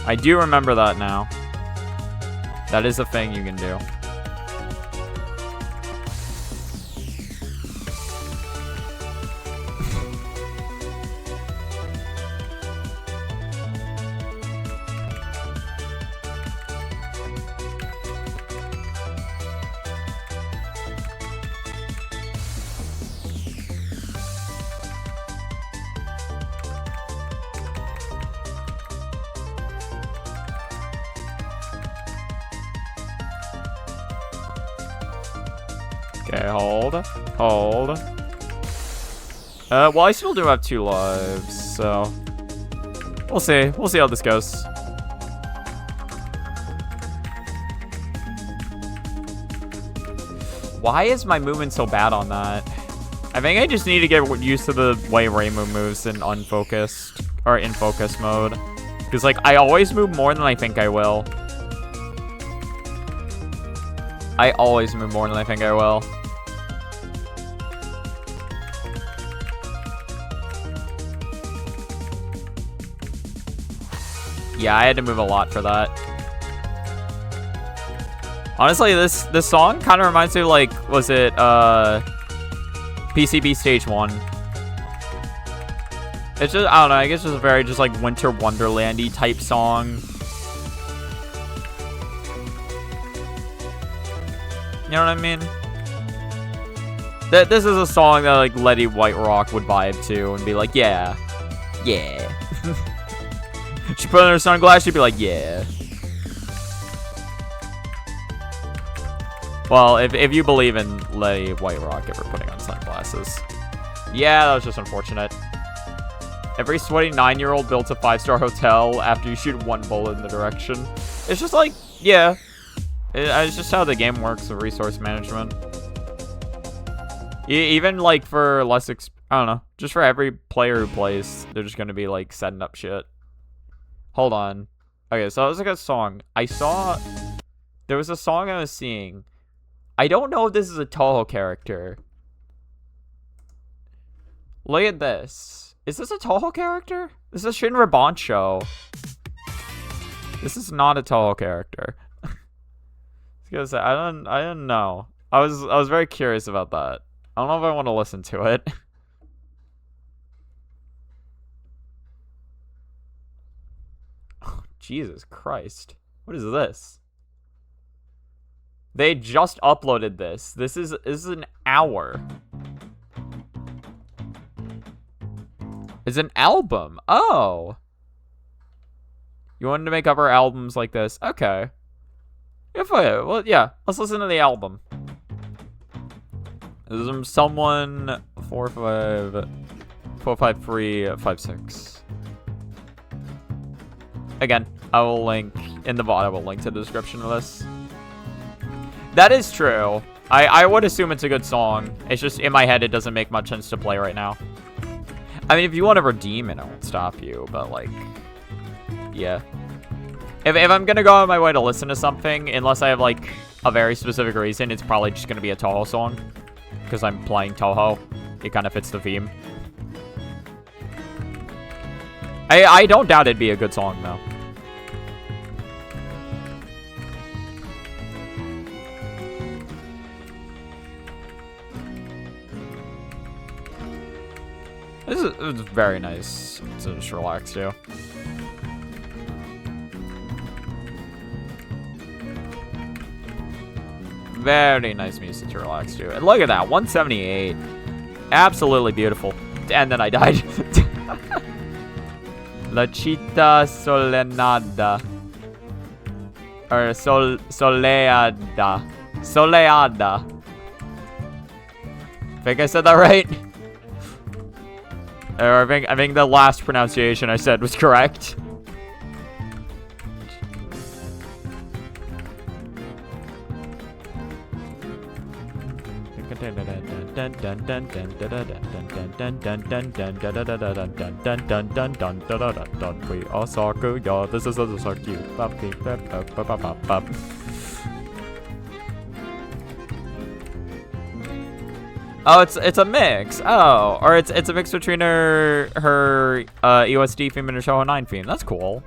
A: I do remember that now. That is a thing you can do. Okay, hold. Well, I still do have 2 lives, so we'll see. We'll see how this goes. Why is my movement so bad on that? I think I just need to get used to the way Reimu moves in unfocused or in focus mode, because like I always move more than I think I will. I always move more than I think I will. Yeah, I had to move a lot for that. Honestly, this song kind of reminds me of, like, was it, PCB Stage 1. It's just, I don't know, I guess it's a very just, like, Winter Wonderland-y type song. You know what I mean? This is a song that, like, Letty White Rock would vibe to and be like, yeah. She put on her sunglasses, she'd be like, yeah. Well, if you believe in Letty White Rock ever putting on sunglasses. Yeah, that was just unfortunate. Every sweaty 9-year-old builds a 5-star hotel after you shoot 1 bullet in the direction. It's just like, yeah. It's just how the game works with resource management. Even, like, for less I don't know. Just for every player who plays, they're just gonna be, like, setting up shit. Hold on. Okay, so that was a good song. There was a song I was seeing. I don't know if this is a Touhou character. Look at this. Is this a Touhou character? This is Shinra Bancho. This is not a Touhou character. Because I didn't know. I was very curious about that. I don't know if I want to listen to it. Oh, Jesus Christ. What is this? They just uploaded this. This is an hour. It's an album. Oh. You wanted to make cover albums like this. Okay. Well, yeah. Let's listen to the album. This is from someone 45356. Again, I will link in the VOD. I will link to the description of this. That is true. I would assume it's a good song. It's just in my head, it doesn't make much sense to play right now. I mean, if you want to redeem it, I won't stop you. But like, yeah. If I'm gonna go out of my way to listen to something, unless I have like a very specific reason, it's probably just gonna be a Touhou song. Because I'm playing Touhou. It kind of fits the theme. I don't doubt it'd be a good song, though. This is very nice to just relax to. Very nice music to relax to. And look at that, 178. Absolutely beautiful. And then I died. La Città Solenada. Or Soleada. Soleada. I think I said that right. Or I think the last pronunciation I said was correct. We are soccer, yeah, this is a soccer. Oh, it's a mix. Oh, or it's a mix between her EOSD theme and her Touhou 9 theme. That's cool.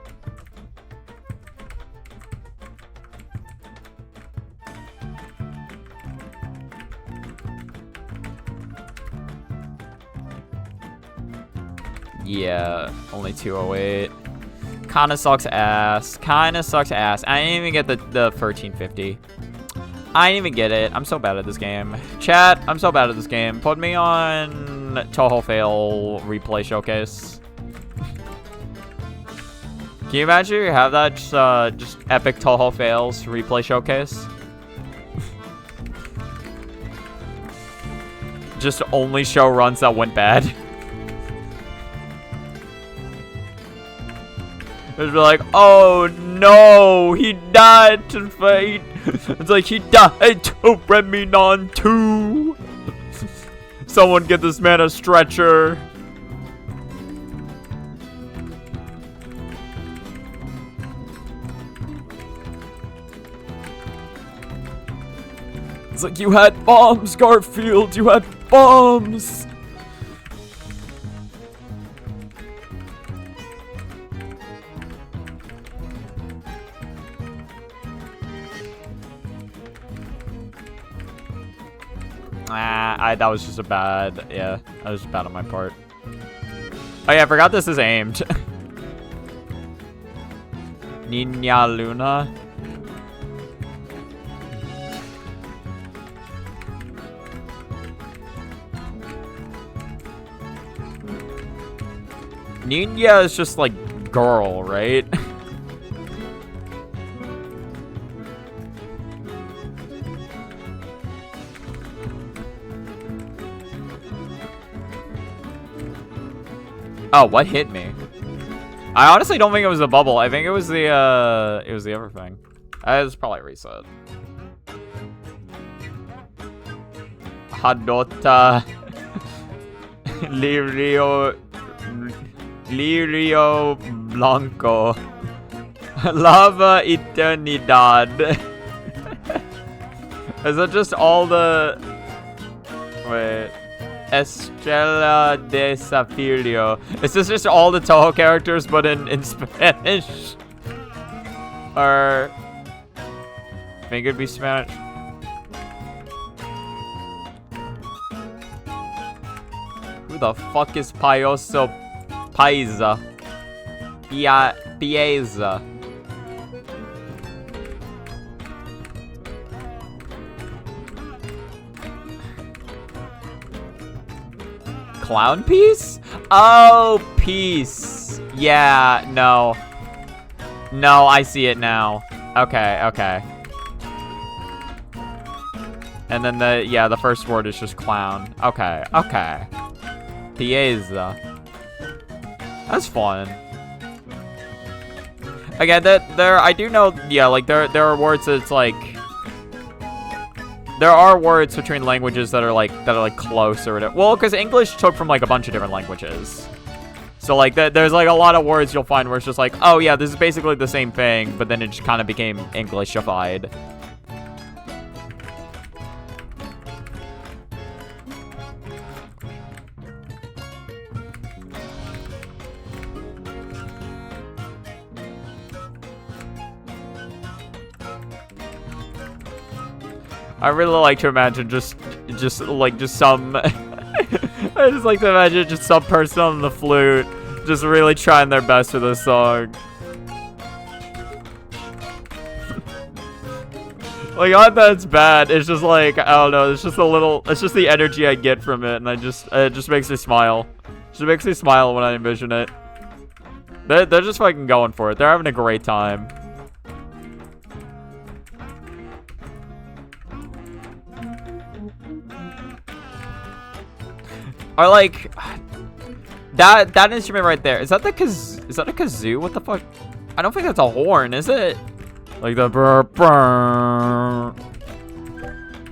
A: Yeah, only 208. Kinda sucks ass. Kinda sucks ass. I didn't even get the 1350. I didn't even get it. I'm so bad at this game. Chat, I'm so bad at this game. Put me on Touhou Fail Replay Showcase. Can you imagine you have that just epic Touhou Fails Replay Showcase? Just only show runs that went bad. It's like, oh no, he died to fight. It's like he died to Reminon 2. Someone get this man a stretcher. It's like, you had bombs, Garfield. You had bombs. That was just a bad, yeah, that was just bad on my part. Oh yeah, I forgot this is aimed. Nina Luna. Nina is just like girl, right? Oh, what hit me? I honestly don't think it was the bubble. I think it was the other thing. It was probably a reset. Hadota. Lirio Blanco. Lava Eternidad. Is that just all the... Wait... Estrella de Zafirio. Is this just all the Touhou characters, but in Spanish? Or maybe it'd be Spanish. Who the fuck is Payoso Paisa? Pieza. Clown piece? Oh, piece. Yeah, no. No, I see it now. Okay, okay. And then the first word is just clown. Okay, okay. Pieza. That's fun. Again, I do know, yeah, like, there are words that's, like, there are words between languages that are, like, close or whatever. Well, because English took from, like, a bunch of different languages. So, like, there's, like, a lot of words you'll find where it's just like, oh, yeah, this is basically the same thing, but then it just kind of became Englishified. I really like to imagine just some I just like to imagine just some person on the flute just really trying their best for this song. Like, not that it's bad, it's just like, I don't know, it's just the energy I get from it, and it just makes me smile. It just makes me smile when I envision it. They're just fucking going for it. They're having a great time. Or like that instrument right there. Is that a kazoo? What the fuck? I don't think that's a horn, is it? Like the brr brr.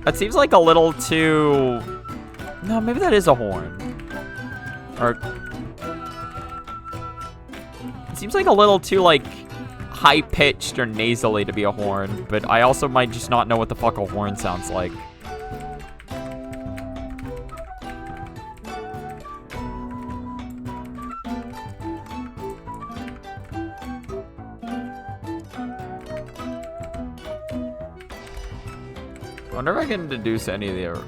A: That seems like a little too. No, maybe that is a horn. Or it seems like a little too like high pitched or nasally to be a horn. But I also might just not know what the fuck a horn sounds like. I wonder if I can deduce any of the.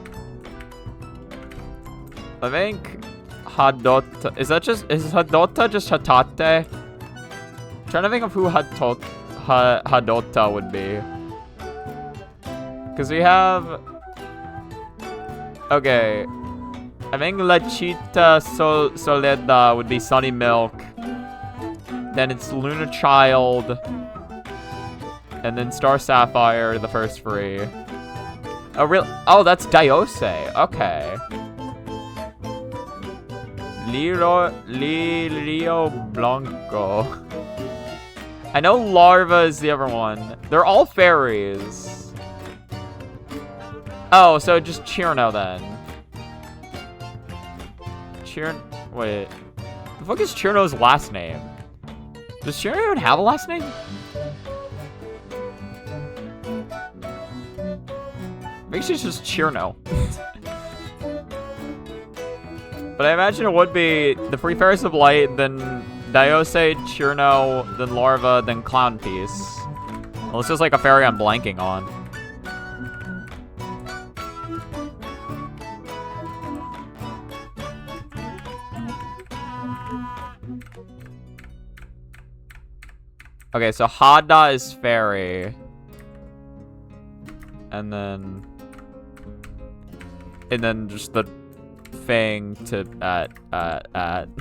A: I think Hadota. Is Hadota just Hatate? I'm trying to think of who Hadota would be. Because we have. Okay. I think La Chita Soleda would be Sunny Milk. Then it's Luna Child. And then Star Sapphire, the first three. Oh, real? Oh, that's Diose. Okay. Lirio Blanco. I know Larva is the other one. They're all fairies. Oh, so just Chirno then. Wait. The fuck is Chirno's last name? Does Chirno even have a last name? Maybe she's just Chirno. But I imagine it would be the Free Fairies of Light, then Diose, Chirno, then Larva, then Clown Piece. Well, it's just like a fairy I'm blanking on. Okay, so Hada is fairy. And then just the thing to I'm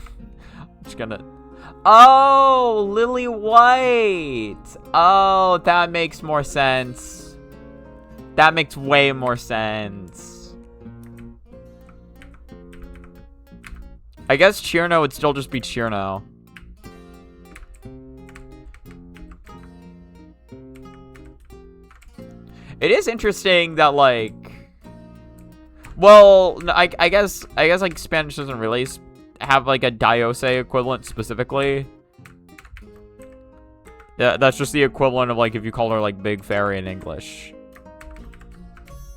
A: just gonna. Oh, Lily White. Oh, that makes more sense. That makes way more sense. I guess Chirno would still just be Chirno. It is interesting that, like, well, I guess like Spanish doesn't really have like a Diose equivalent specifically. Yeah, that's just the equivalent of like if you call her like Big Fairy in English.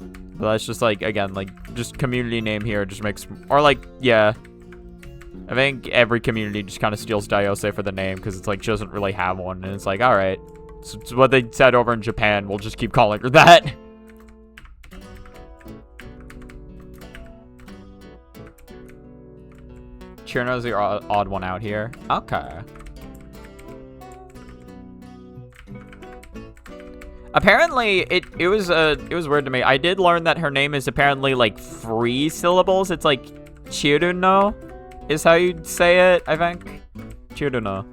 A: But that's just like, again, like just community name here just makes, or like, yeah. I think every community just kind of steals Diose for the name because it's like she doesn't really have one, and it's like, all right. It's what they said over in Japan. We'll just keep calling her that. Chirno's the odd one out here. Okay. Apparently, it was weird to me. I did learn that her name is apparently like 3 syllables. It's like Chiruno is how you'd say it, I think. Chiruno.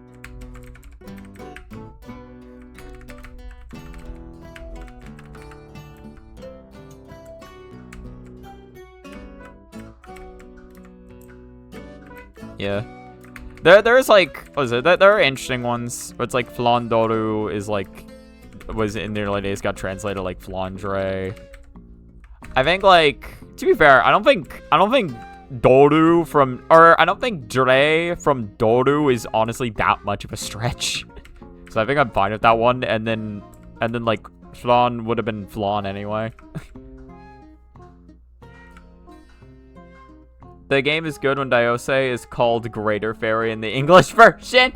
A: Yeah. There's like, what is it? There are interesting ones. But it's like Flandoru is like, was in the early days got translated like Flandre. I think like, to be fair, I don't think Doru from, or I don't think Dre from Doru is honestly that much of a stretch. So I think I'm fine with that one. And then like Flan would have been Flan anyway. The game is good when Diose is called Greater Fairy in the English version.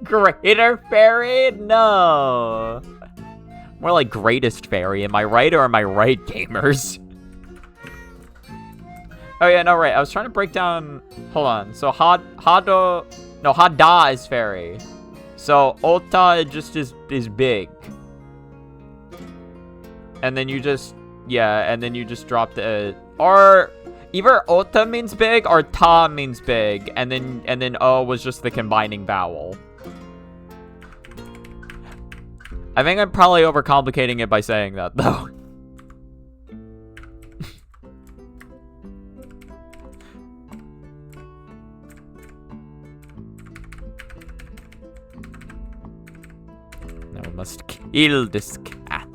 A: Greater Fairy? No. More like Greatest Fairy. Am I right or am I right, gamers? Oh yeah, no, right. I was trying to break down... Hold on. So Hada is fairy. So Ota just is big. And then you just... Yeah, and then you just drop the... Or... Either Ota means big or Ta means big, and then O was just the combining vowel. I think I'm probably overcomplicating it by saying that, though. Now we must kill this cat.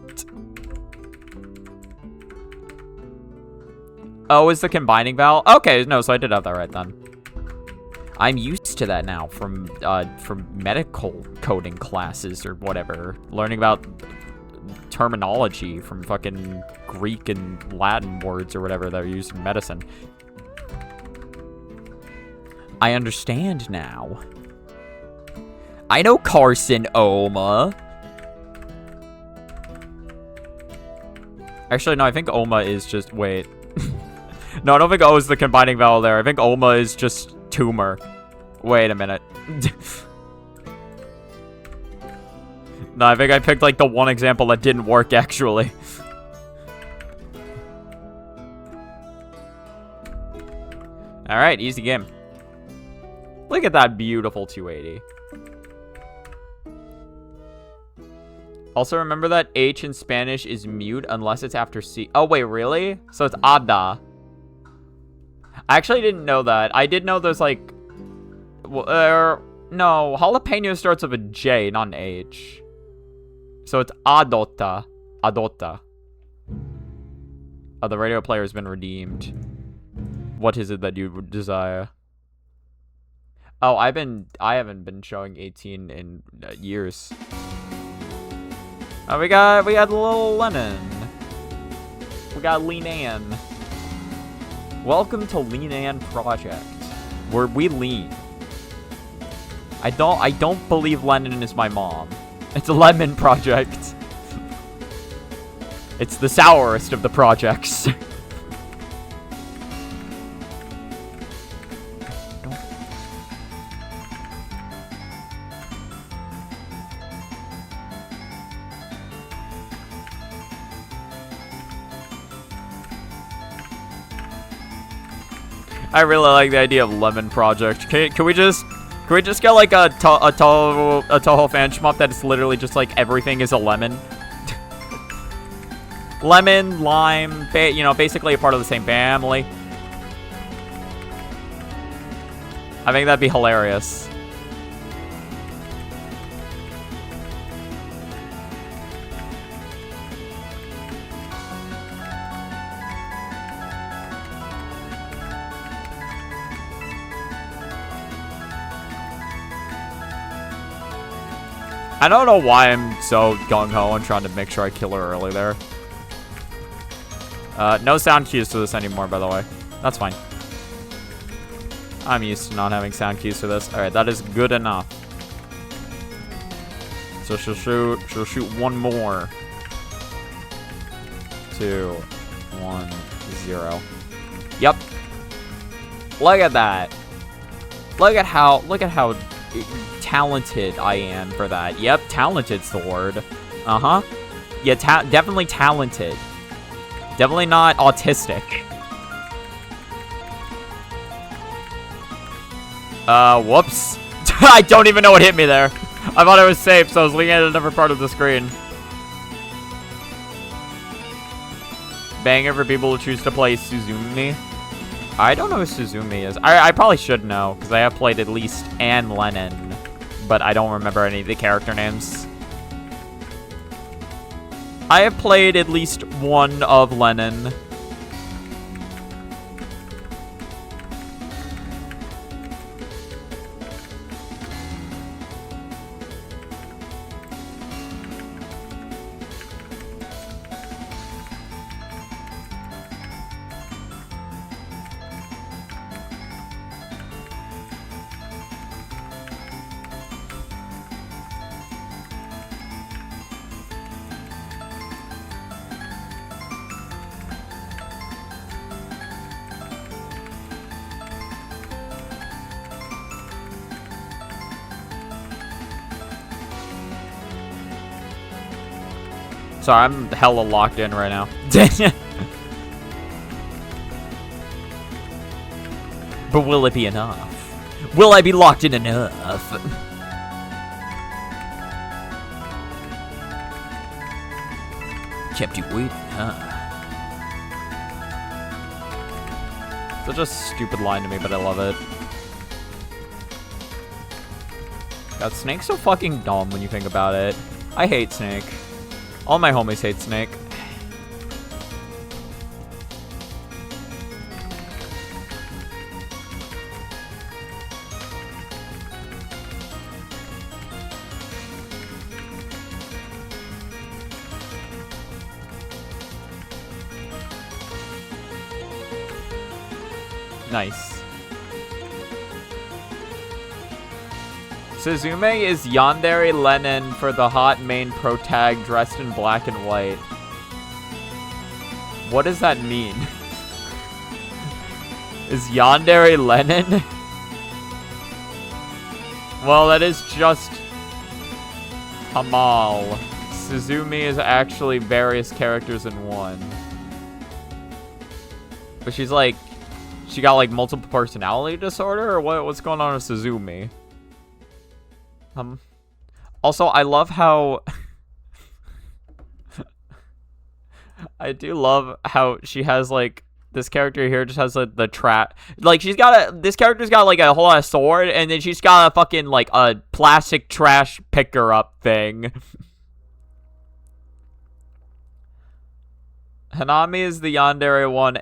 A: Oh, is the combining vowel? Okay, no, so I did have that right then. I'm used to that now from medical coding classes or whatever. Learning about terminology from fucking Greek and Latin words or whatever that are used in medicine. I understand now. I know carcinoma. Actually, no, I think oma is just, wait. No, I don't think O is the combining vowel there. I think Oma is just tumor. Wait a minute. No, I think I picked like the one example that didn't work actually. Alright, easy game. Look at that beautiful 280. Also remember that H in Spanish is mute unless it's after C. Oh wait, really? So it's Ada. I actually didn't know that. I did know there's like... no, jalapeno starts with a J, not an H. So it's Adota. Adota. Oh, the radio player has been redeemed. What is it that you would desire? Oh, I haven't been showing 18 in years. Oh, we got little Lennon. We got Lean Ann. Welcome to Lean Ann Project, where we lean. I don't believe Lennon is my mom. It's a lemon project. It's the sourest of the projects. I really like the idea of lemon project. Can we just get like a Touhou fan shmup that is literally just like everything is a lemon? Lemon, lime, you know, basically a part of the same family. I think that'd be hilarious. I don't know why I'm so gung-ho and trying to make sure I kill her early there. No sound cues to this anymore, by the way. That's fine. I'm used to not having sound cues for this. Alright, that is good enough. So she'll shoot one more. 2, 1, 0. Yep. Look at that. Look at how talented I am for that. Yep, talented's the word. Uh-huh. Yeah, definitely talented. Definitely not autistic. Whoops. I don't even know what hit me there. I thought I was safe, so I was looking at a different part of the screen. Banger for people who choose to play Suzumi. I don't know who Suzumi is. I probably should know, because I have played at least Anne Lennon, but I don't remember any of the character names. I have played at least one of Lennon. Sorry, I'm hella locked in right now. But will it be enough? Will I be locked in enough? Kept you waiting, huh? Such a stupid line to me, but I love it. God, Snake's so fucking dumb when you think about it. I hate Snake. All my homies hate Snake. Nice. Suzume is Yandere Lennon for the hot main protag dressed in black and white. What does that mean? Is Yandere Lennon? Well, that is just Hamal. Suzumi is actually various characters in one. But she's like, she got like multiple personality disorder, or what's going on with Suzumi? Also, I love how I do love how she has like this character here just has like the trap, like this character's got like a whole lot of sword, and then she's got a fucking like a plastic trash picker up thing. Hanami is the yandere one,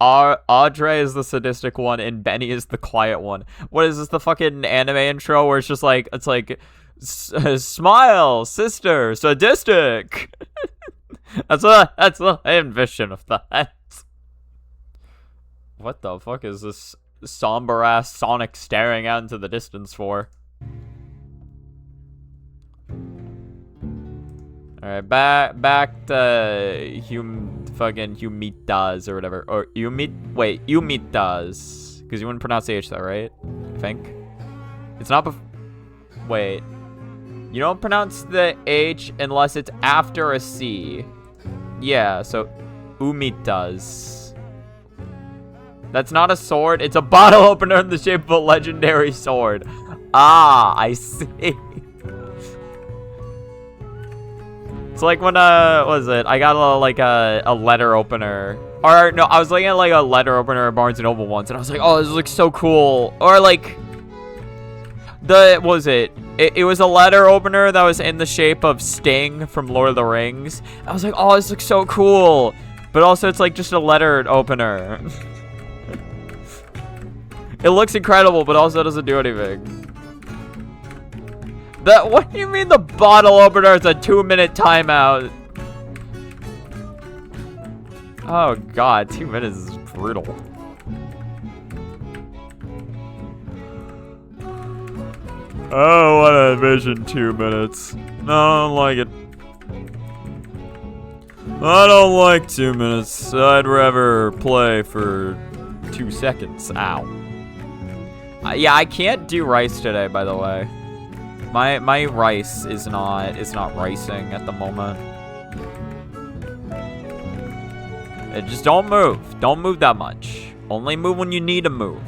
A: Audrey is the sadistic one, and Benny is the quiet one. What is this, the fucking anime intro where it's just like, it's like, smile, sister, sadistic. that's the ambition of that. What the fuck is this somber-ass Sonic staring out into the distance for? Alright, back to fucking Humitas or whatever. Or Humitas. Because you wouldn't pronounce the H though, right? I think. It's not wait. You don't pronounce the H unless it's after a C. Yeah, so Humitas. That's not a sword, it's a bottle opener in the shape of a legendary sword. Ah, I see. It's like when, what was it? I got a letter opener. Or, no, I was looking at, like, a letter opener at Barnes & Noble once, and I was like, oh, this looks so cool. Or, like, what was it? It was a letter opener that was in the shape of Sting from Lord of the Rings. I was like, oh, this looks so cool. But also, it's, like, just a letter opener. It looks incredible, but also doesn't do anything. What do you mean the bottle opener is a 2-minute timeout? Oh god, 2 minutes is brutal. I don't want to envision 2 minutes. No, I don't like it. I don't like 2 minutes. I'd rather play for 2 seconds. Ow. Yeah, I can't do rice today, by the way. My rice is not ricing at the moment. Just don't move. Don't move that much. Only move when you need to move.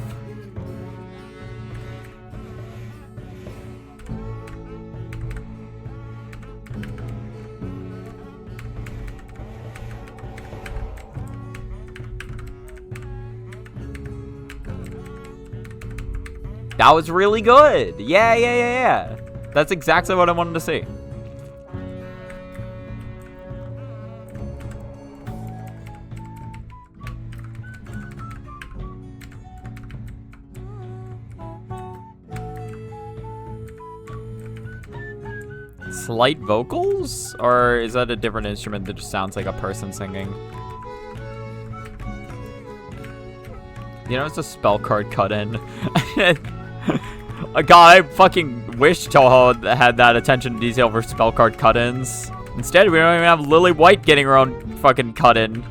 A: That was really good. Yeah. That's exactly what I wanted to see. Slight vocals? Or is that a different instrument that just sounds like a person singing? You know, it's a spell card cut in. God, I fucking wish Touhou had that attention to detail for spell card cut-ins. Instead, we don't even have Lily White getting her own fucking cut-in.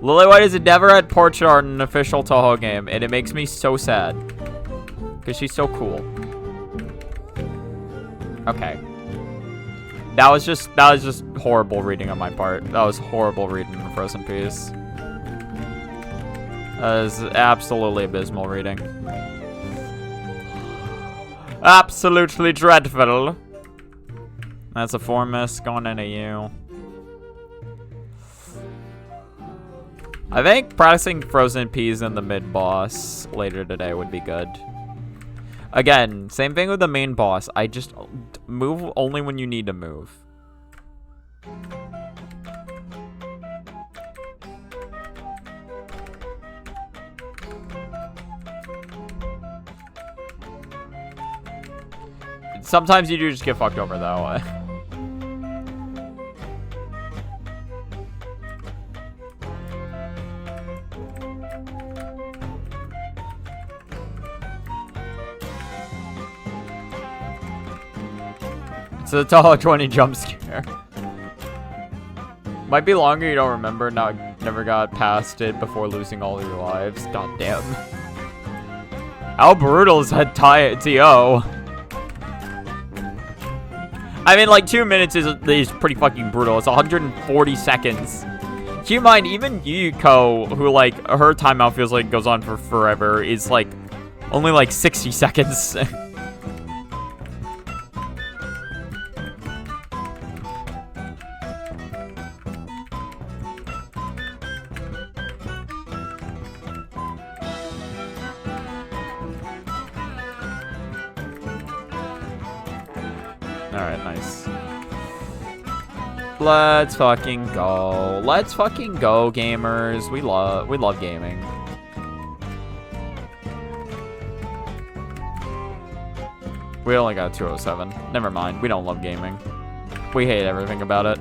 A: Lily White has never had portrait art in an official Touhou game, and it makes me so sad. Because she's so cool. Okay. That was just horrible reading on my part. That was horrible reading in Frozen Peace. That is absolutely abysmal reading. Absolutely dreadful. That's a 4 miss going into you. I think practicing Frozen Peas in the mid-boss later today would be good. Again, same thing with the main boss. I just move only when you need to move. Sometimes you do just get fucked over that way. It's a Touhou 20 jump scare. Might be longer, you don't remember. Now I never got past it before losing all your lives. God damn. How brutal is that T.O.? I mean, like, 2 minutes is pretty fucking brutal. It's 140 seconds. Keep in mind, even Yuko, who, like, her timeout feels like goes on for forever, is, like, only, like, 60 seconds. Alright, nice. Let's fucking go. Let's fucking go, gamers. We love gaming. We only got 207. Never mind. We don't love gaming. We hate everything about it.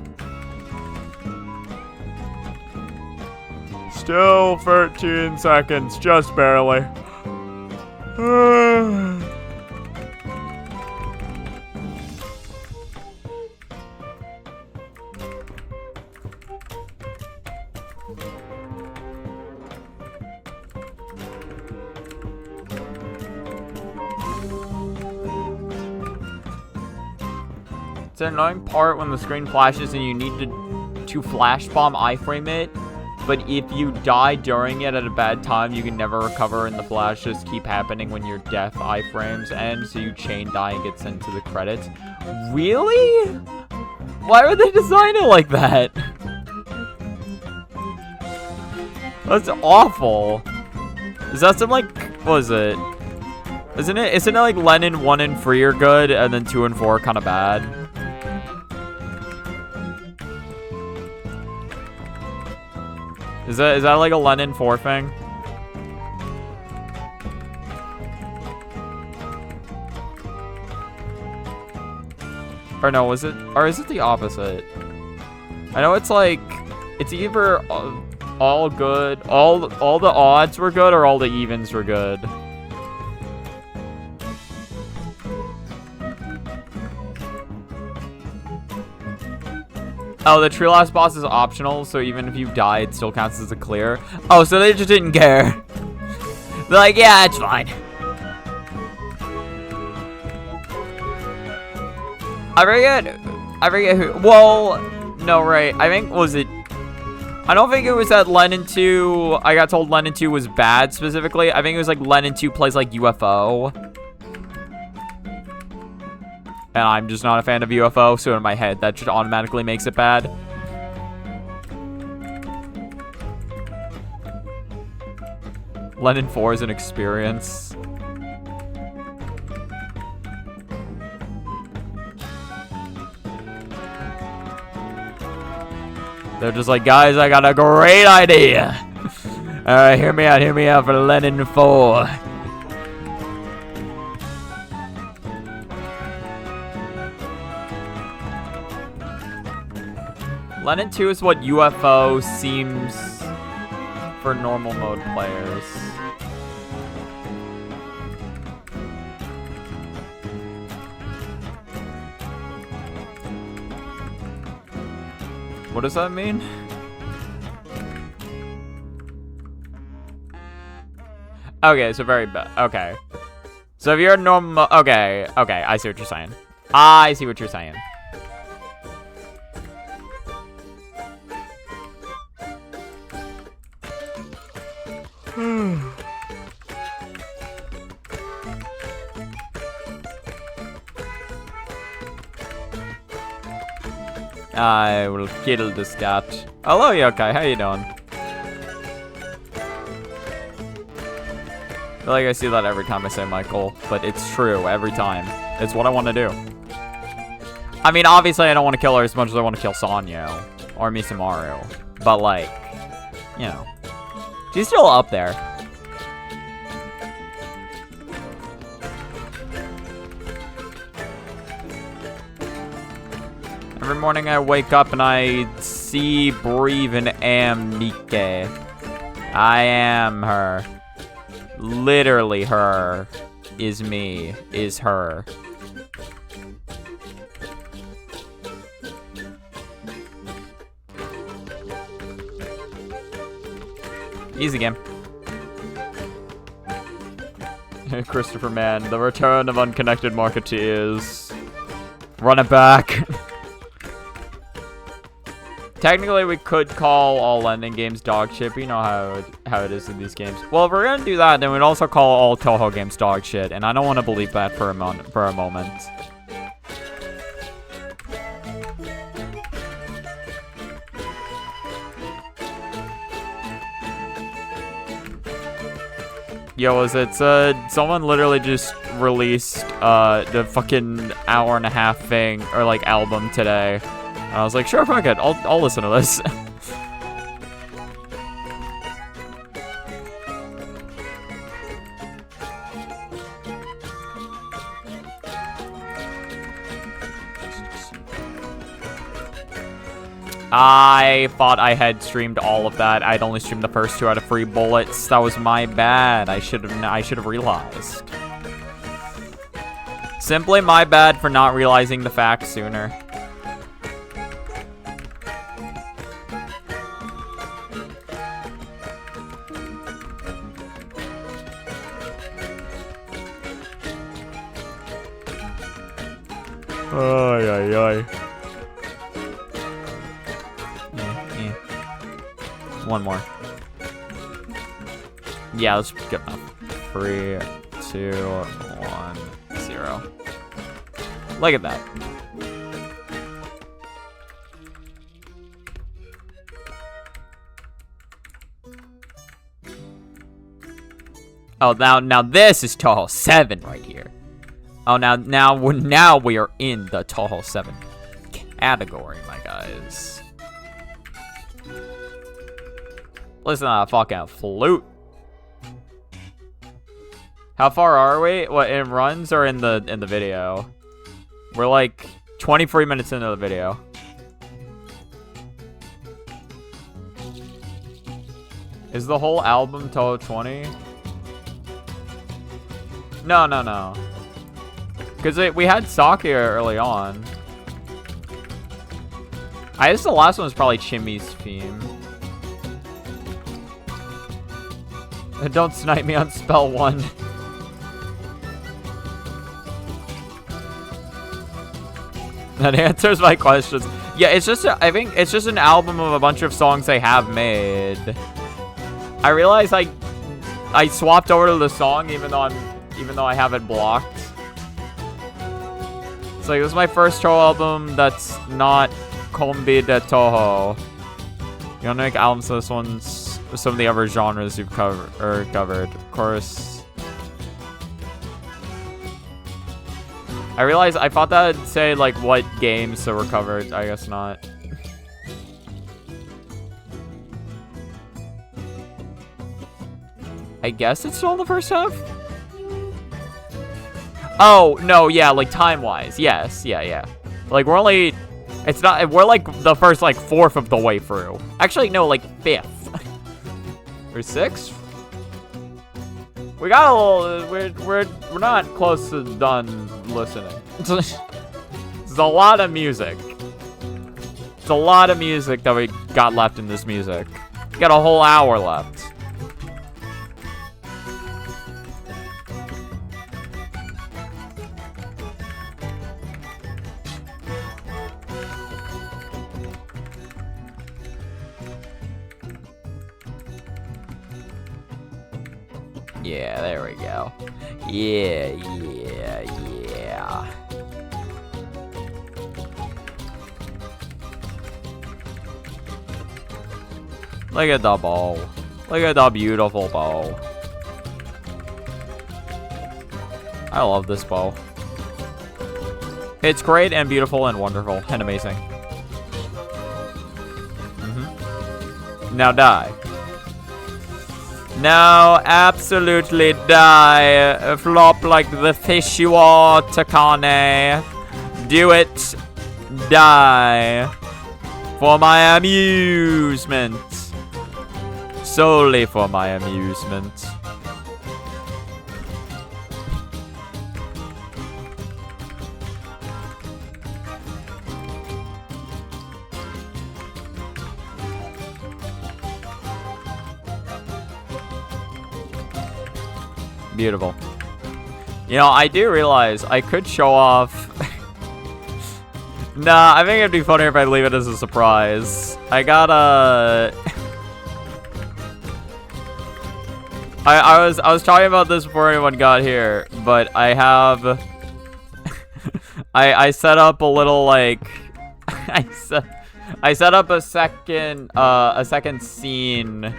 A: Still 13 seconds. Just barely. It's an annoying part when the screen flashes and you need to flash bomb iframe it, but if you die during it at a bad time, you can never recover and the flashes keep happening when your death iframes end, so you chain die and get sent to the credits. Really? Why would they design it like that? That's awful. Is that some, like, what is it? Isn't it like Lennon 1 and 3 are good and then 2 and 4 are kind of bad? Is that like a Lennon 4 thing? Or no, is it the opposite? I know it's like, it's either All good. All the odds were good, or all the evens were good? Oh, the true last boss is optional, so even if you die, it still counts as a clear. Oh, so they just didn't care. They're like, yeah, it's fine. I forget who. Well, no, right. I think, was it? I don't think it was that Lennon 2. I got told Lennon 2 was bad specifically. I think it was like Lennon 2 plays like UFO. And I'm just not a fan of UFO, so in my head, that just automatically makes it bad. Lennon 4 is an experience. They're just like, guys, I got a great idea. Alright, hear me out for Lennon 4. Lennon 2 is what UFO seems for normal mode players. What does that mean? Okay, so very bad. Okay. So if you're normal... Okay, I see what you're saying. I see what you're saying. I will kill this cat. Hello, Yokai. How you doing? I feel like I see that every time I say Michael, but it's true every time. It's what I want to do. I mean, obviously, I don't want to kill her as much as I want to kill Sanyo or Misamaru, but like, you know, she's still up there. Every morning I wake up and I see, breathe, and am Nike. I am her. Literally her. Is me. Is her. Easy game. Christopher Mann, the return of unconnected marketeers. Run it back. Technically, we could call all lending games dog shit, but you know how it is in these games. Well, if we're gonna do that, then we'd also call all Touhou games dog shit, and I don't want to believe that for a moment. Yo, someone literally just released the fucking hour-and-a-half thing, or like album today. And I was like, sure, fuck it, I'll listen to this. I thought I had streamed all of that. I'd only streamed the first 2 out of 3 bullets. That was my bad. I should have realized. Simply my bad for not realizing the facts sooner. Ay, ay, ay. One more. Yeah, that's good enough. 3, 2, 1, 0. Look at that. Oh, now this is Touhou 7 right here. Oh, now we are in the Touhou 7 category, my guys. Listen to that fucking flute. How far are we? What, in runs or in the video? We're like 23 minutes into the video. Is the whole album Touhou 20? No, no, no. Because we had Sake early on. I guess the last one was probably Chimi's theme. Don't snipe me on spell 1. That answers my questions. Yeah, it's just, I think it's just an album of a bunch of songs they have made. I realized I swapped over to the song even though I have it blocked. It's like, this is my first Touhou album that's not Kombi de Touhou. You wanna make albums so this one's some of the other genres you've covered. Of course. I realized I thought that'd say like what games that were covered. I guess not. I guess it's still in the first half? Oh, no, yeah, like time-wise. Yes, yeah. Like, we're only... It's not... We're, like, the first, like, 4th of the way through. Actually, no, like, 5th. Or 6th? We got a little... We're not close to done listening. It's a lot of music. It's a lot of music that we got left in this music. We got a whole hour left. Yeah, there we go. Yeah. Look at the bow. Look at the beautiful bow. I love this bow. It's great and beautiful and wonderful and amazing. Now die. Now absolutely die. Flop like the fish you are, Takane. Do it. Die. For my amusement. Solely for my amusement. Beautiful. You know, I do realize I could show off... Nah, I think it'd be funnier if I leave it as a surprise. I got a... I was talking about this before anyone got here, but I have... I set up a little, like... I set up a second scene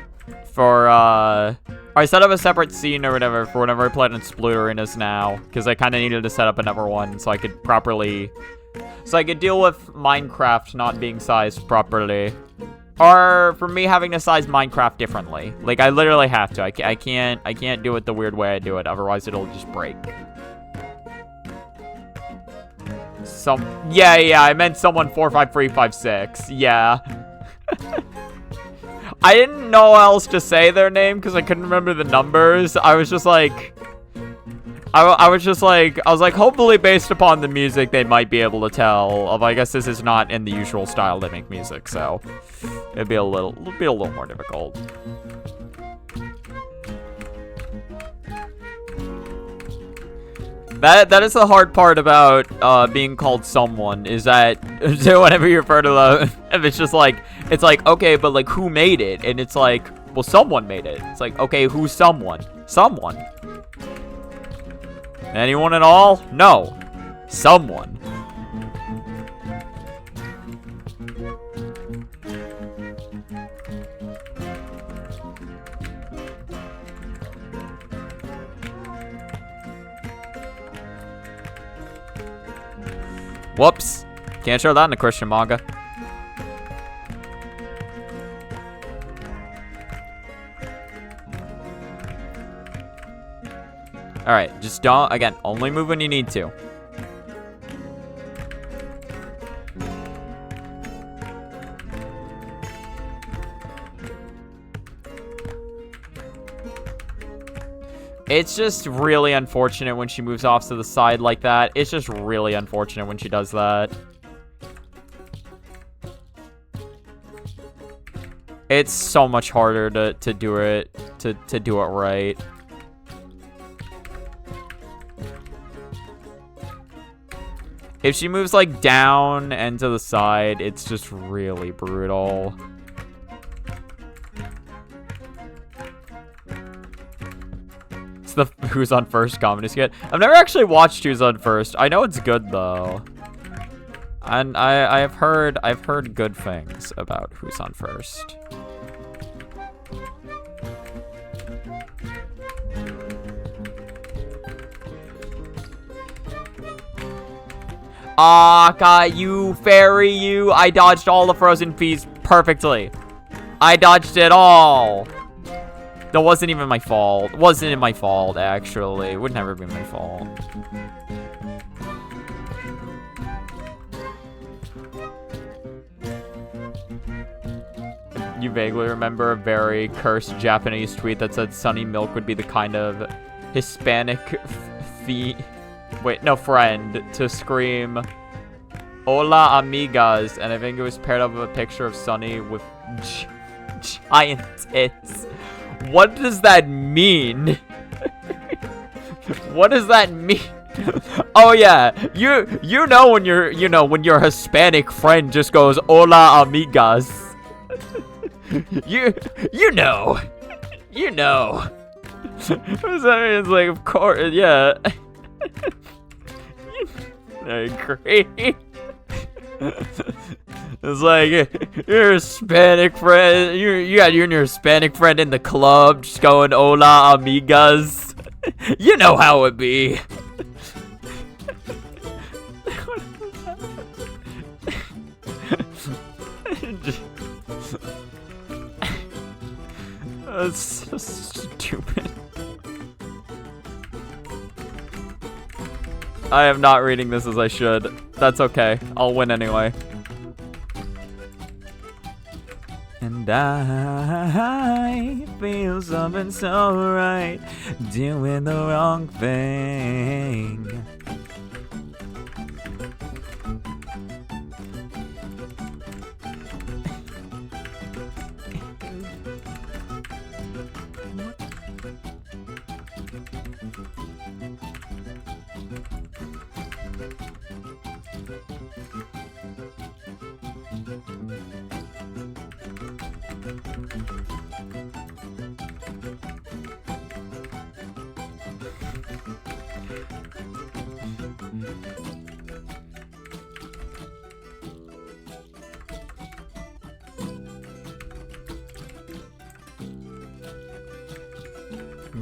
A: for, I set up a separate scene or whatever for whenever I played in Split Arenas now, because I kind of needed to set up another one so I could properly... So I could deal with Minecraft not being sized properly. Or for me having to size Minecraft differently. Like, I literally have to. I can't do it the weird way I do it, otherwise it'll just break. Yeah, I meant someone 45356. Yeah. I didn't know how else to say their name because I couldn't remember the numbers. I was just like... I was like, hopefully based upon the music, they might be able to tell. Although I guess this is not in the usual style they make music, so it'd be a little more difficult. That is the hard part about being called someone, is that whenever you refer to them, if it's just like, it's like, okay, but like who made it? And it's like, well, someone made it. It's like, okay, who's someone? Someone. Anyone at all? No. Someone. Whoops. Can't show that in a Christian manga. Alright, just don't, again, only move when you need to. It's just really unfortunate when she moves off to the side like that. It's just really unfortunate when she does that. It's so much harder to do it to do it right. If she moves like down and to the side, it's just really brutal. It's the Who's on First comedy skit. I've never actually watched Who's on First. I know it's good though. And I've heard good things about Who's on First. Ah, God, you fairy, you. I dodged all the frozen peas perfectly. I dodged it all. That wasn't even my fault. Wasn't my fault, actually. It would never be my fault. You vaguely remember a very cursed Japanese tweet that said Sunny Milk would be the kind of Hispanic friend to scream "Hola, amigas," and I think it was paired up with a picture of Sunny with giant tits. What does that mean? What does that mean? Oh yeah, you know when your Hispanic friend just goes "Hola, amigas." you know. What does that mean? It's like, of course, yeah. I agree. It's like your Hispanic friend. You got you and your Hispanic friend in the club, just going "Hola, amigas." You know how it be. That's so stupid. I am not reading this as I should. That's okay. I'll win anyway. And I feel something so right, doing the wrong thing.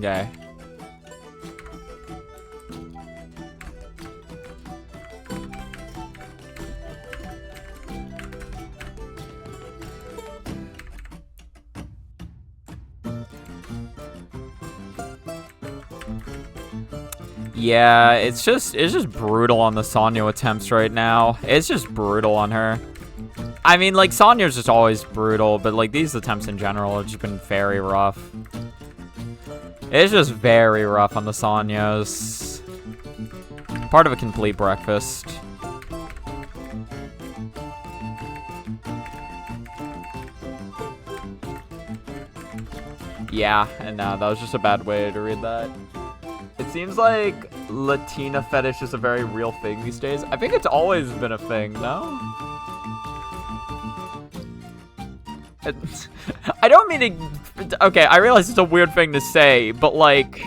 A: Okay. Yeah, it's just brutal on the Sonya attempts right now. It's just brutal on her. I mean, like, Sonya's just always brutal, but like these attempts in general have just been very rough. It's just very rough on the Sonyas. Part of a complete breakfast. Yeah, and that was just a bad way to read that. It seems like Latina fetish is a very real thing these days. I think it's always been a thing, no? I don't mean to... Okay, I realize it's a weird thing to say, but, like...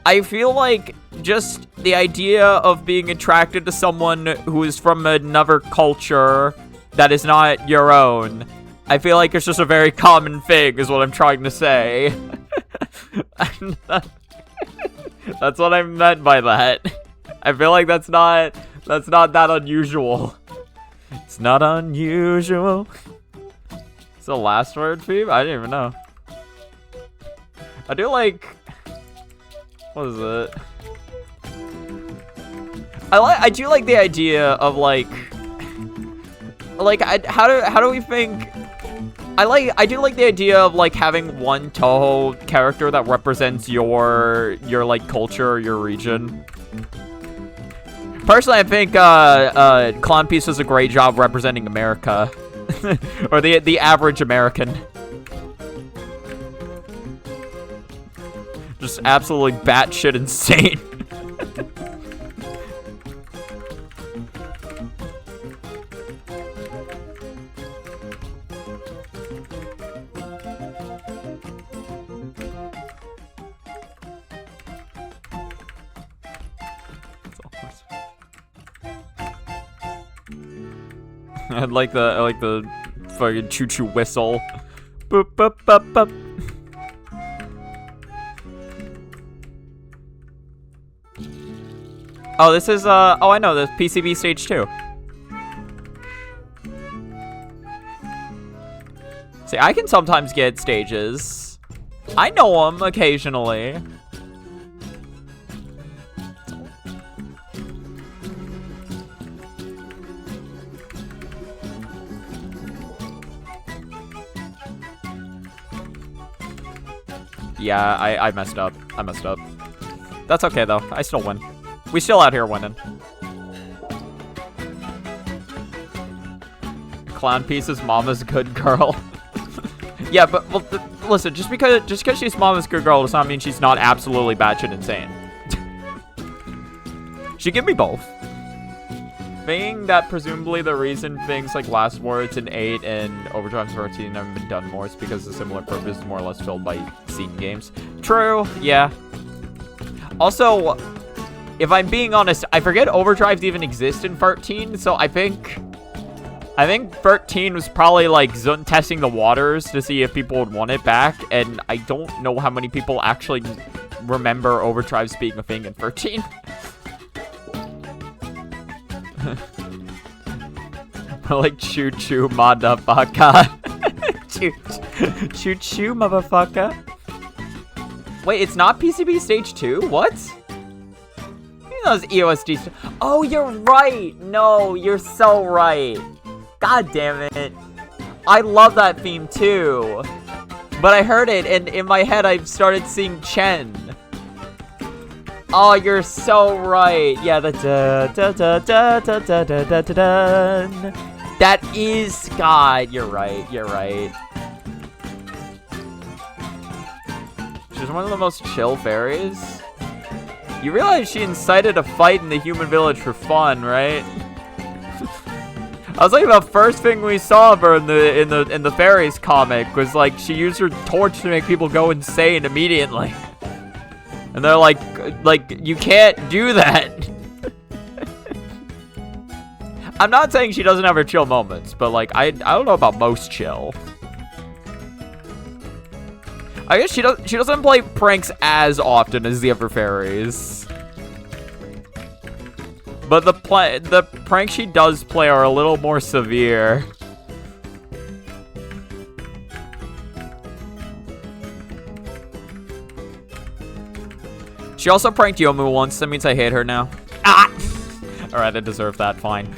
A: I feel like just the idea of being attracted to someone who is from another culture that is not your own, I feel like it's just a very common thing, is what I'm trying to say. That's what I meant by that. I feel like that's not that unusual. It's not unusual. It's the last word, Phoebe? I didn't even know. I do like... What is it? I do like the idea of, like... Like, how do we think... I do like the idea of like having one Touhou character that represents your like culture or your region. Personally, I think Clown Piece does a great job representing America. Or the average American. Just absolutely batshit insane. I like the fucking choo-choo whistle. Boop, boop, boop, boop. Oh, this is oh, I know, the PCB stage 2. See, I can sometimes get stages. I know them occasionally. Yeah, I messed up. I messed up. That's okay, though. I still win. We still out here winning. Clown Piece's mama's good girl. Yeah, but well, listen, just because she's mama's good girl does not mean she's not absolutely batshit insane. She give me both. Being that presumably the reason things like Last Words and 8 and Overdrive 13 haven't been done more is because the similar purpose is more or less filled by scene games. True, yeah. Also, if I'm being honest, I forget Overdrives even exist in 13, so I think 13 was probably like testing the waters to see if people would want it back, and I don't know how many people actually remember Overdrives being a thing in 13. Like choo-choo, motherfucker. Choo-choo, motherfucker. Wait, it's not PCB Stage 2? What? You know those EOSD... Oh, you're right! No, you're so right. God damn it. I love that theme too. But I heard it, and in my head I started seeing Chen. Oh, you're so right. Yeah, the da-da-da-da-da-da-da-da-da. That is Scott. You're right. You're right. She's one of the most chill fairies. You realize she incited a fight in the human village for fun, right? I was like, the first thing we saw of her in the fairies comic was like she used her torch to make people go insane immediately. And they're like you can't do that. I'm not saying she doesn't have her chill moments, but like I don't know about most chill. I guess she doesn't play pranks as often as the other fairies. But the pranks she does play are a little more severe. She also pranked Yomu once. That means I hate her now. Ah! Alright, I deserve that. Fine.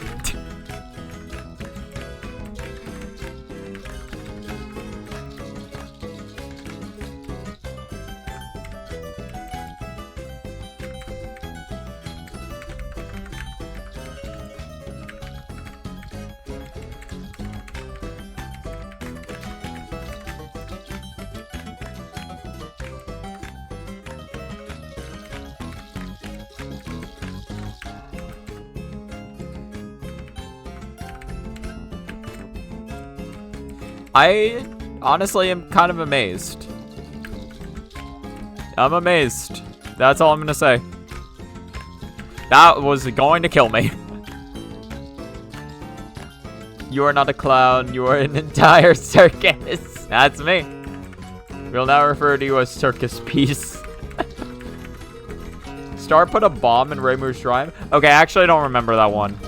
A: I honestly am kind of amazed. I'm amazed. That's all I'm gonna say. That was going to kill me. You are not a clown. You are an entire circus. That's me. We'll now refer to you as circus piece. Star put a bomb in Reimu's shrine. Okay, actually I don't remember that one.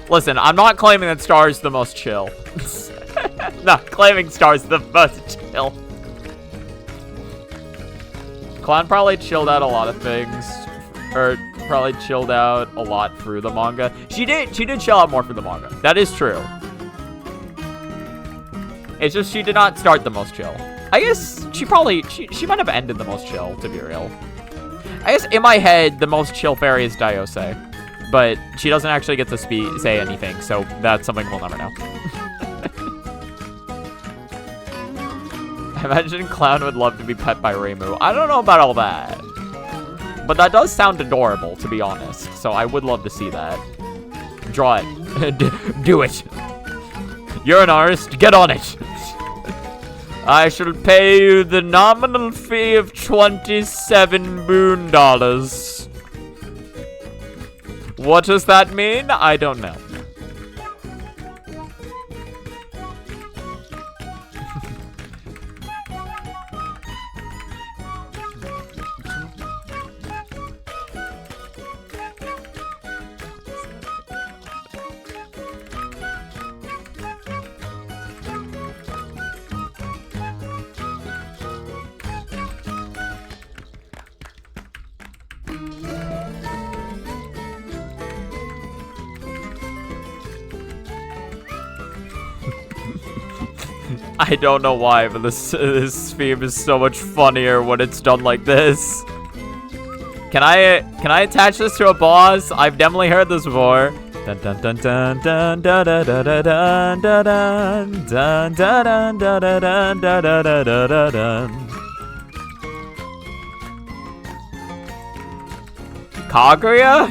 A: Listen, I'm not claiming that Star is the most chill. Not claiming Star's the most chill. Clown probably chilled out a lot of things. Or probably chilled out a lot through the manga. She did chill out more through the manga. That is true. It's just she did not start the most chill. I guess she might have ended the most chill, to be real. I guess in my head, the most chill fairy is Daiose. But she doesn't actually get to say anything, so that's something we'll never know. I imagine Clown would love to be pet by Reimu. I don't know about all that. But that does sound adorable, to be honest. So I would love to see that. Draw it. Do it. You're an artist. Get on it. I shall pay you the nominal fee of 27 moon dollars. What does that mean? I don't know. I don't know why, but this theme is so much funnier when it's done like this. Can I attach this to a boss? I've definitely heard this before. Dun dun dun dun dun dun dun dun dun dun dun dun dun dun dun dun dun dun. Kaguya?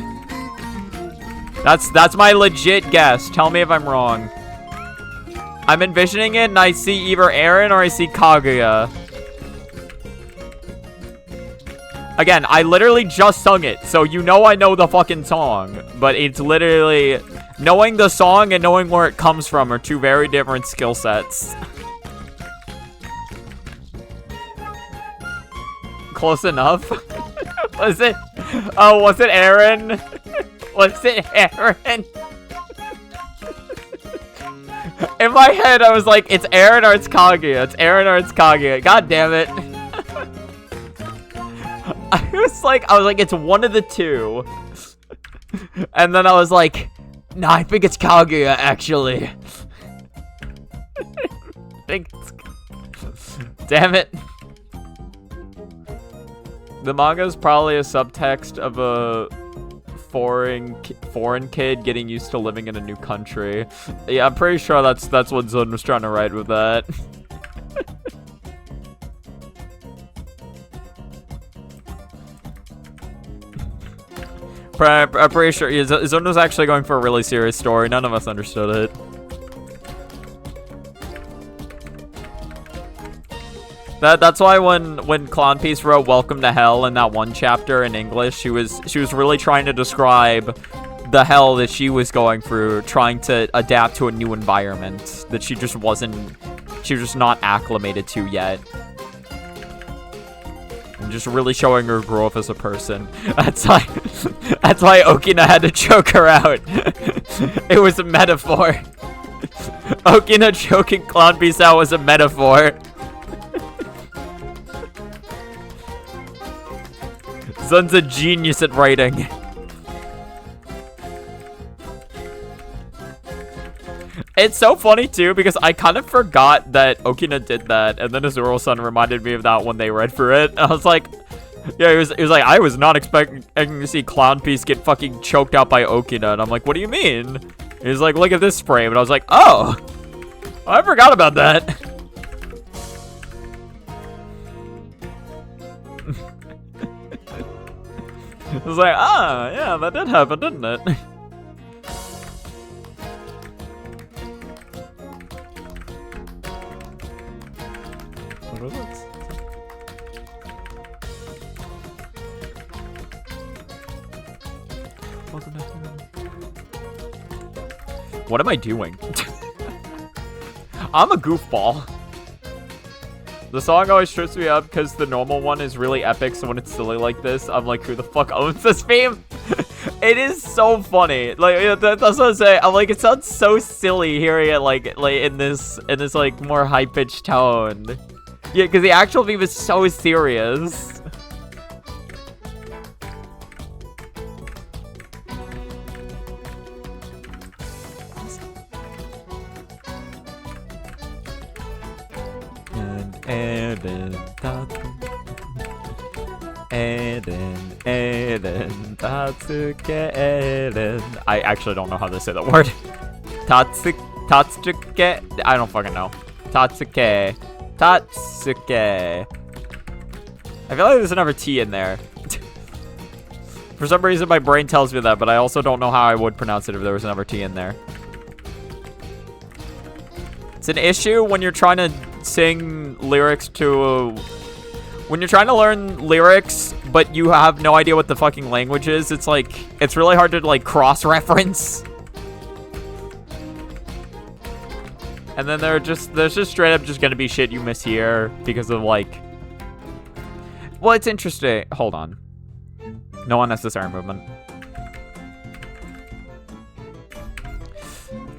A: That's my legit guess. Tell me if I'm wrong. I'm envisioning it and I see either Eren or I see Kaguya. Again, I literally just sung it, so you know I know the fucking song. But it's literally... knowing the song and knowing where it comes from are two very different skill sets. Close enough? Was it... oh, was it Eren? Was it Eren? In my head, I was like, it's Eren or it's Kaguya. It's Eren or it's Kaguya. God damn it. I was like, it's one of the two. And then I was like, no, I think it's Kaguya, actually. Damn it. The manga is probably a subtext of a foreign kid getting used to living in a new country. Yeah, I'm pretty sure that's what Zun was trying to write with that. I'm pretty sure Zun was actually going for a really serious story. None of us understood it. That's why when Clown Piece wrote "Welcome to Hell" in that one chapter in English, she was really trying to describe the hell that she was going through, trying to adapt to a new environment that she was just not acclimated to yet. And just really showing her growth as a person. That's why Okina had to choke her out. It was a metaphor. Okina choking Clown Piece out was a metaphor. Zun's a genius at writing. It's so funny too because I kind of forgot that Okina did that, and then Azuro-san reminded me of that when they read for it. I was like, yeah, he was like, I was not expecting to see Clown Piece get fucking choked out by Okina, and I'm like, what do you mean? He's like, look at this frame, and I was like, oh, I forgot about that. I was like, ah, yeah, that did happen, didn't it? What was it? What am I doing? I'm a goofball. The song always trips me up because the normal one is really epic, so when it's silly like this, I'm like, who the fuck owns this theme? It is so funny. Like, that's what I'm saying. I'm like, it sounds so silly hearing it like in this like more high-pitched tone. Yeah, because the actual theme is so serious. I actually don't know how to say that word. Tatsuke. I don't fucking know. Tatsuke. I feel like there's another T in there. For some reason, my brain tells me that, but I also don't know how I would pronounce it if there was another T in there. It's an issue when you're trying to sing lyrics to... When you're trying to learn lyrics, but you have no idea what the fucking language is, it's like... It's really hard to, like, cross-reference. And then there's just straight up just gonna be shit you miss here because of, like... Well, it's interesting. Hold on. No unnecessary movement.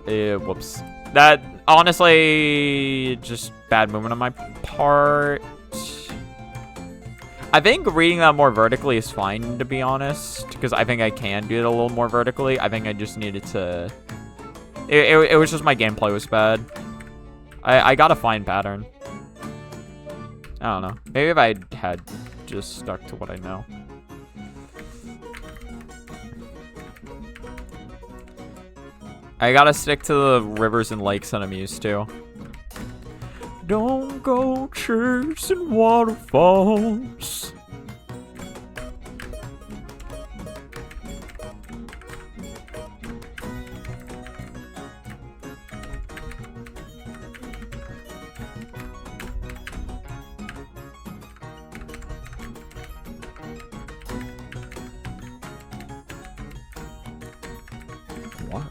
A: Whoops. That, honestly, just bad movement on my part. I think reading that more vertically is fine, to be honest. Because I think I can do it a little more vertically. I think I just needed to... It was just my gameplay was bad. I got a fine pattern. I don't know. Maybe if I had just stuck to what I know. I gotta stick to the rivers and lakes that I'm used to. Don't go chasing waterfalls. What?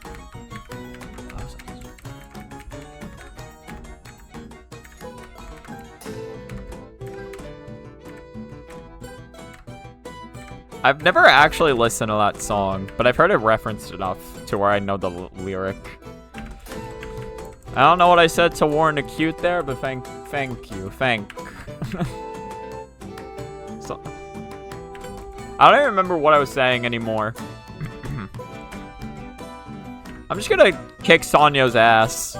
A: I've never actually listened to that song, but I've heard it referenced enough to where I know the lyric. I don't know what I said to Warren Acute there, but thank you. So, I don't even remember what I was saying anymore. I'm just gonna kick Sanyo's ass.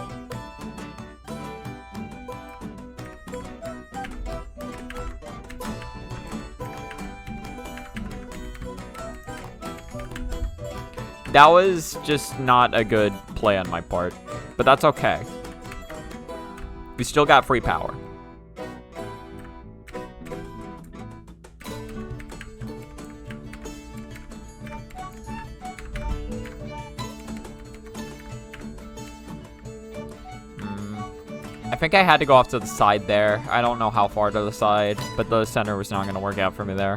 A: That was just not a good play on my part, but that's okay. We still got free power. I think I had to go off to the side there. I don't know how far to the side, but the center was not going to work out for me there.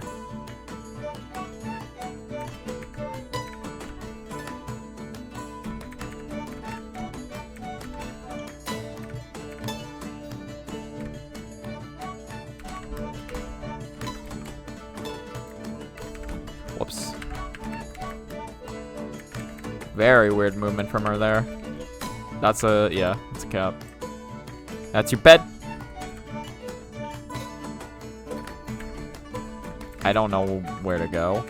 A: Whoops. Very weird movement from her there. That's a, yeah, it's a cap. That's your bed. I don't know where to go.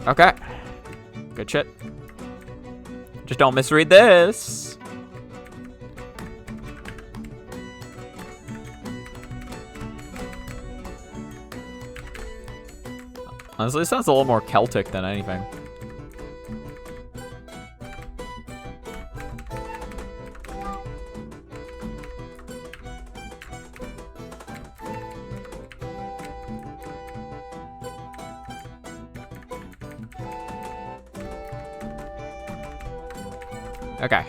A: Okay. Good shit. Just don't misread this. Honestly, it sounds a little more Celtic than anything. Okay.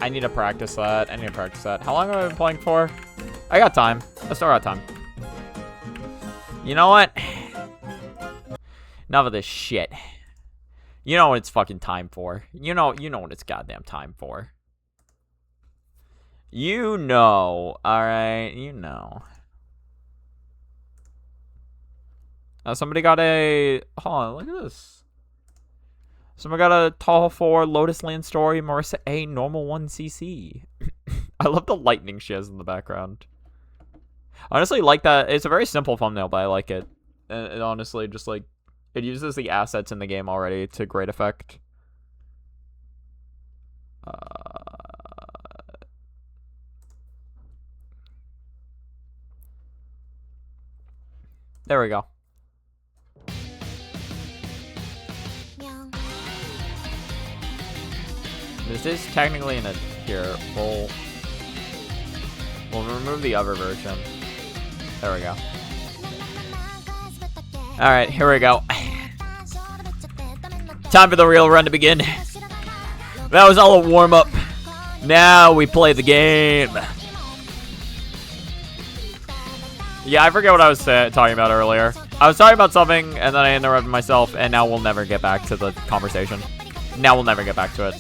A: I need to practice that. How long have I been playing for? I got time. I still got time. You know what? Enough of this shit. You know what it's fucking time for. You know what it's goddamn time for. You know, alright? You know. Somebody got a... Hold on, look at this. Somebody got a Touhou 4 Lotus Land Story Marissa A Normal 1cc. I love the lightning she has in the background. Honestly, like that. It's a very simple thumbnail, but I like it. And honestly, just like... It uses the assets in the game already to great effect. There we go. This is technically in a here. We'll remove the other version. There we go. Alright, here we go. Time for the real run to begin. That was all a warm-up. Now we play the game. Yeah, I forget what I was talking about earlier. I was talking about something, and then I interrupted myself, and now we'll never get back to the conversation. Now we'll never get back to it.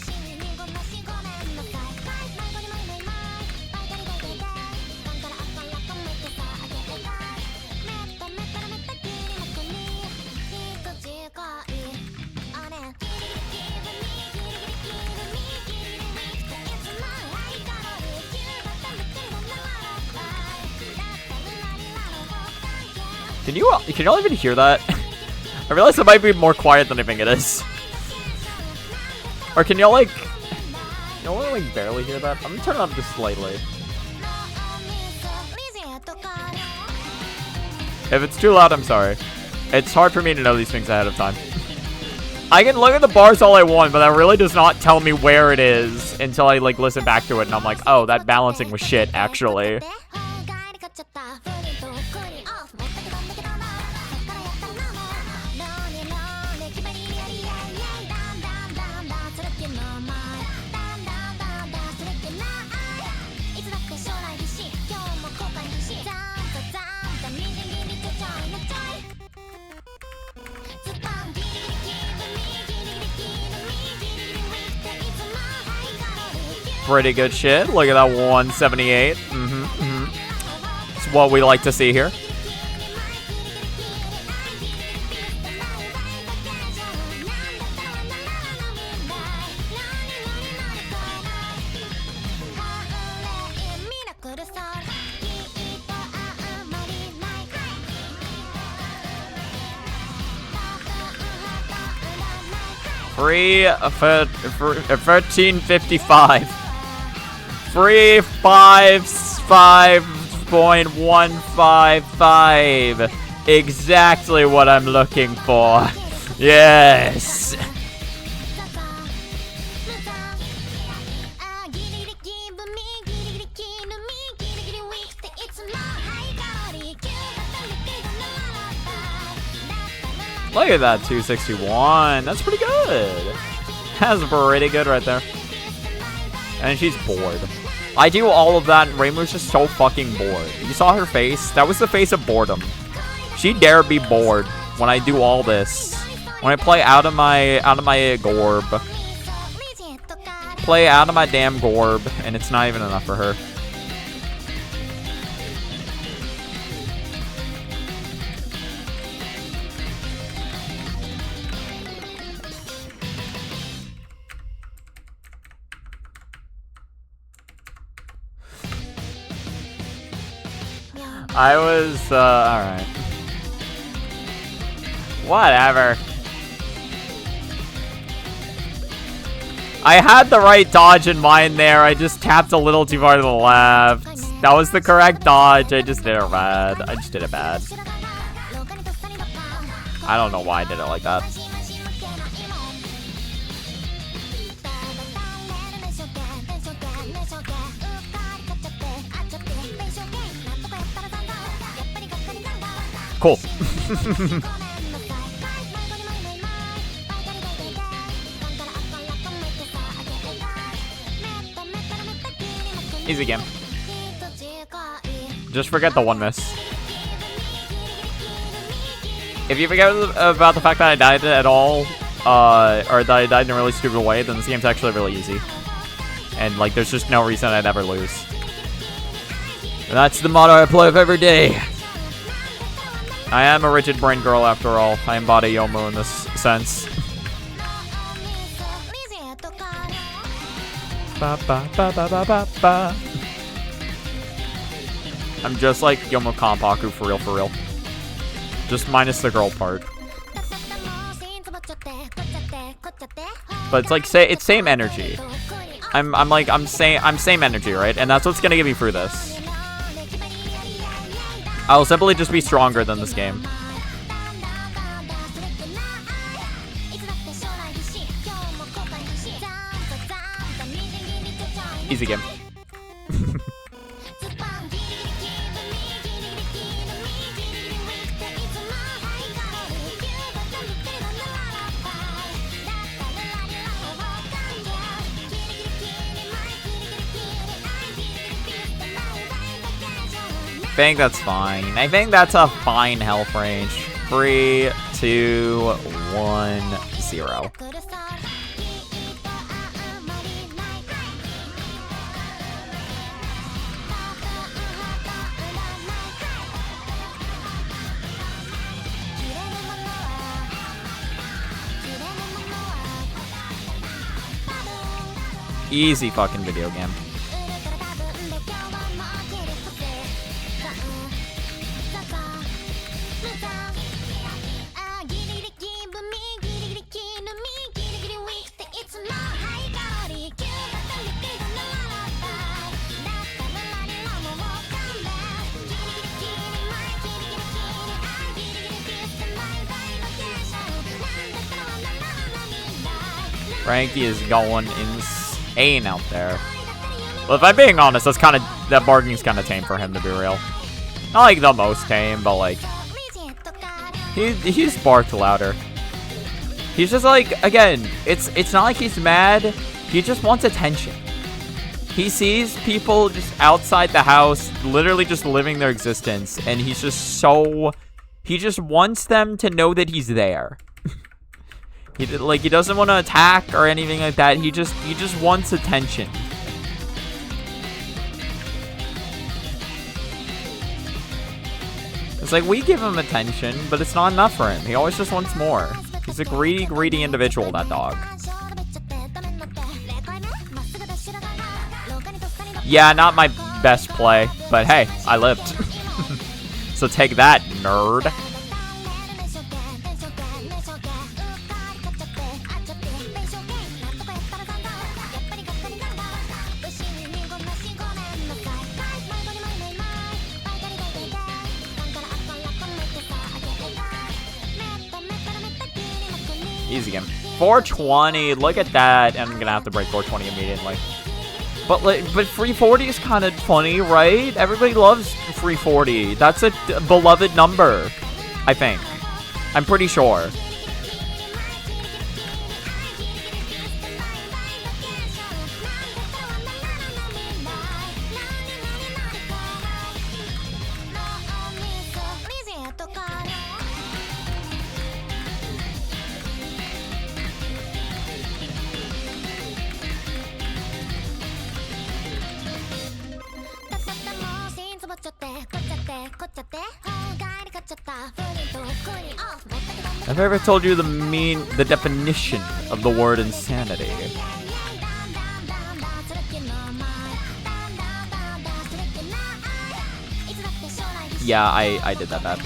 A: Can y'all even hear that? I realize it might be more quiet than I think it is. Or can y'all like barely hear that? I'm gonna turn it up just slightly. If it's too loud, I'm sorry. It's hard for me to know these things ahead of time. I can look at the bars all I want, but that really does not tell me where it is until I like listen back to it and I'm like, oh, that balancing was shit, actually. Pretty good shit. Look at that 178. It's what we like to see here. Free 1355. Free 5.155. Exactly what I'm looking for. Yes. Look at that 261. That's pretty good. That's pretty good right there. And she's bored. I do all of that, and Reimu's just so fucking bored. You saw her face? That was the face of boredom. She dare be bored when I do all this. When I play out of my gorb. Play out of my damn gorb, and it's not even enough for her. I was, alright. Whatever. I had the right dodge in mind there. I just tapped a little too far to the left. That was the correct dodge. I just did it bad. I just did it bad. I don't know why I did it like that. Cool. Easy game. Just forget the one miss. If you forget about the fact that I died at all, or that I died in a really stupid way, then this game's actually really easy. And, like, there's just no reason I'd ever lose. And that's the motto I play with every day. I am a rigid brain girl after all. I embody Yomu in this sense. Ba, ba, ba, ba, ba, ba, ba. I'm just like Yomu Kanpaku for real, for real. Just minus the girl part. But it's like it's same energy. I'm same energy, right? And that's what's gonna get me through this. I'll simply just be stronger than this game. Easy game. I think that's fine. I think that's a fine health range. 3, 2, 1, 0. Easy fucking video game. Frankie is going insane out there. Well, if I'm being honest, that bargaining's kind of tame for him, to be real. Not like the most tame, but like he's barked louder. He's just like, again, it's not like he's mad. He just wants attention. He sees people just outside the house, literally just living their existence, and he just wants them to know that he's there. He doesn't want to attack or anything like that. He just wants attention. It's like, we give him attention, but it's not enough for him. He always just wants more. He's a greedy, greedy individual, that dog. Yeah, not my best play, but hey, I lived. So take that, nerd. Easy game. 420, look at that. And I'm gonna have to break 420 immediately. But 340 is kind of funny, right? Everybody loves 340. That's a beloved number, I think. I'm pretty sure. Have I ever told you the definition of the word insanity? Yeah, I did that bad.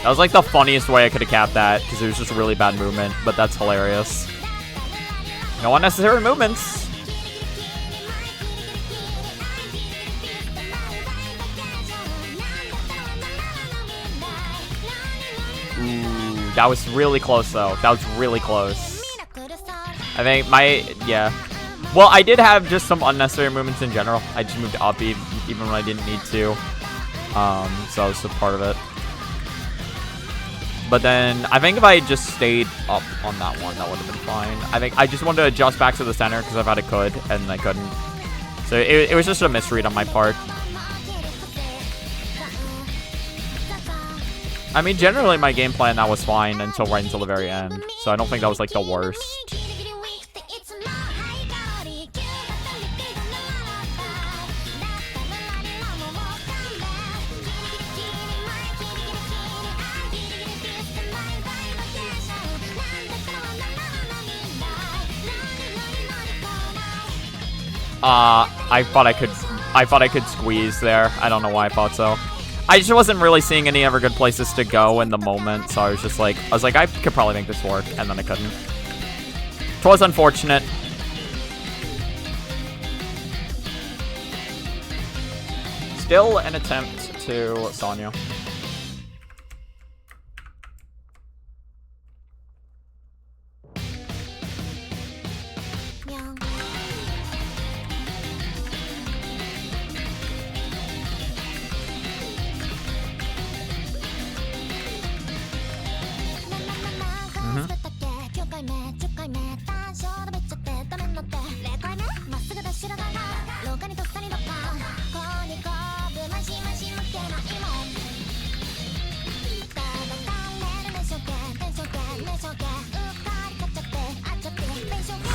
A: That was like the funniest way I could have capped that, because it was just really bad movement, but that's hilarious. No unnecessary movements. Ooh, that was really close though. That was really close. I think yeah. Well, I did have just some unnecessary movements in general. I just moved up even when I didn't need to. So that was a part of it. But then, I think if I had just stayed up on that one, that would have been fine. I think I just wanted to adjust back to the center because I thought I could, and I couldn't. So it was just a misread on my part. I mean, generally my game plan, that was fine right until the very end. So I don't think that was like the worst. I thought I could squeeze there. I don't know why I thought so. I just wasn't really seeing any other good places to go in the moment, so I was like, I could probably make this work, and then I couldn't. It was unfortunate. Still an attempt to Sonya.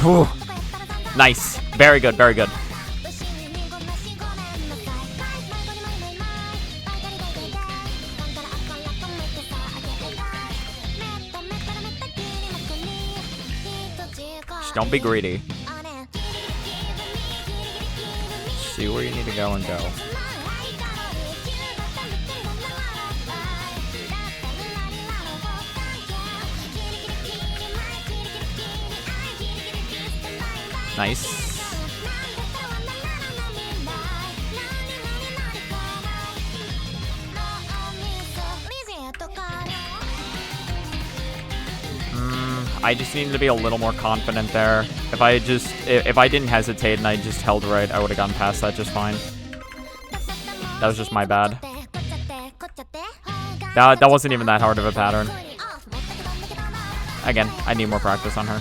A: Ooh. Nice. Very good, very good. Just don't be greedy. See where you need to go and go. Nice. I just needed to be a little more confident there. If I didn't hesitate and I just held right, I would have gotten past that just fine. That was just my bad. That wasn't even that hard of a pattern. Again, I need more practice on her.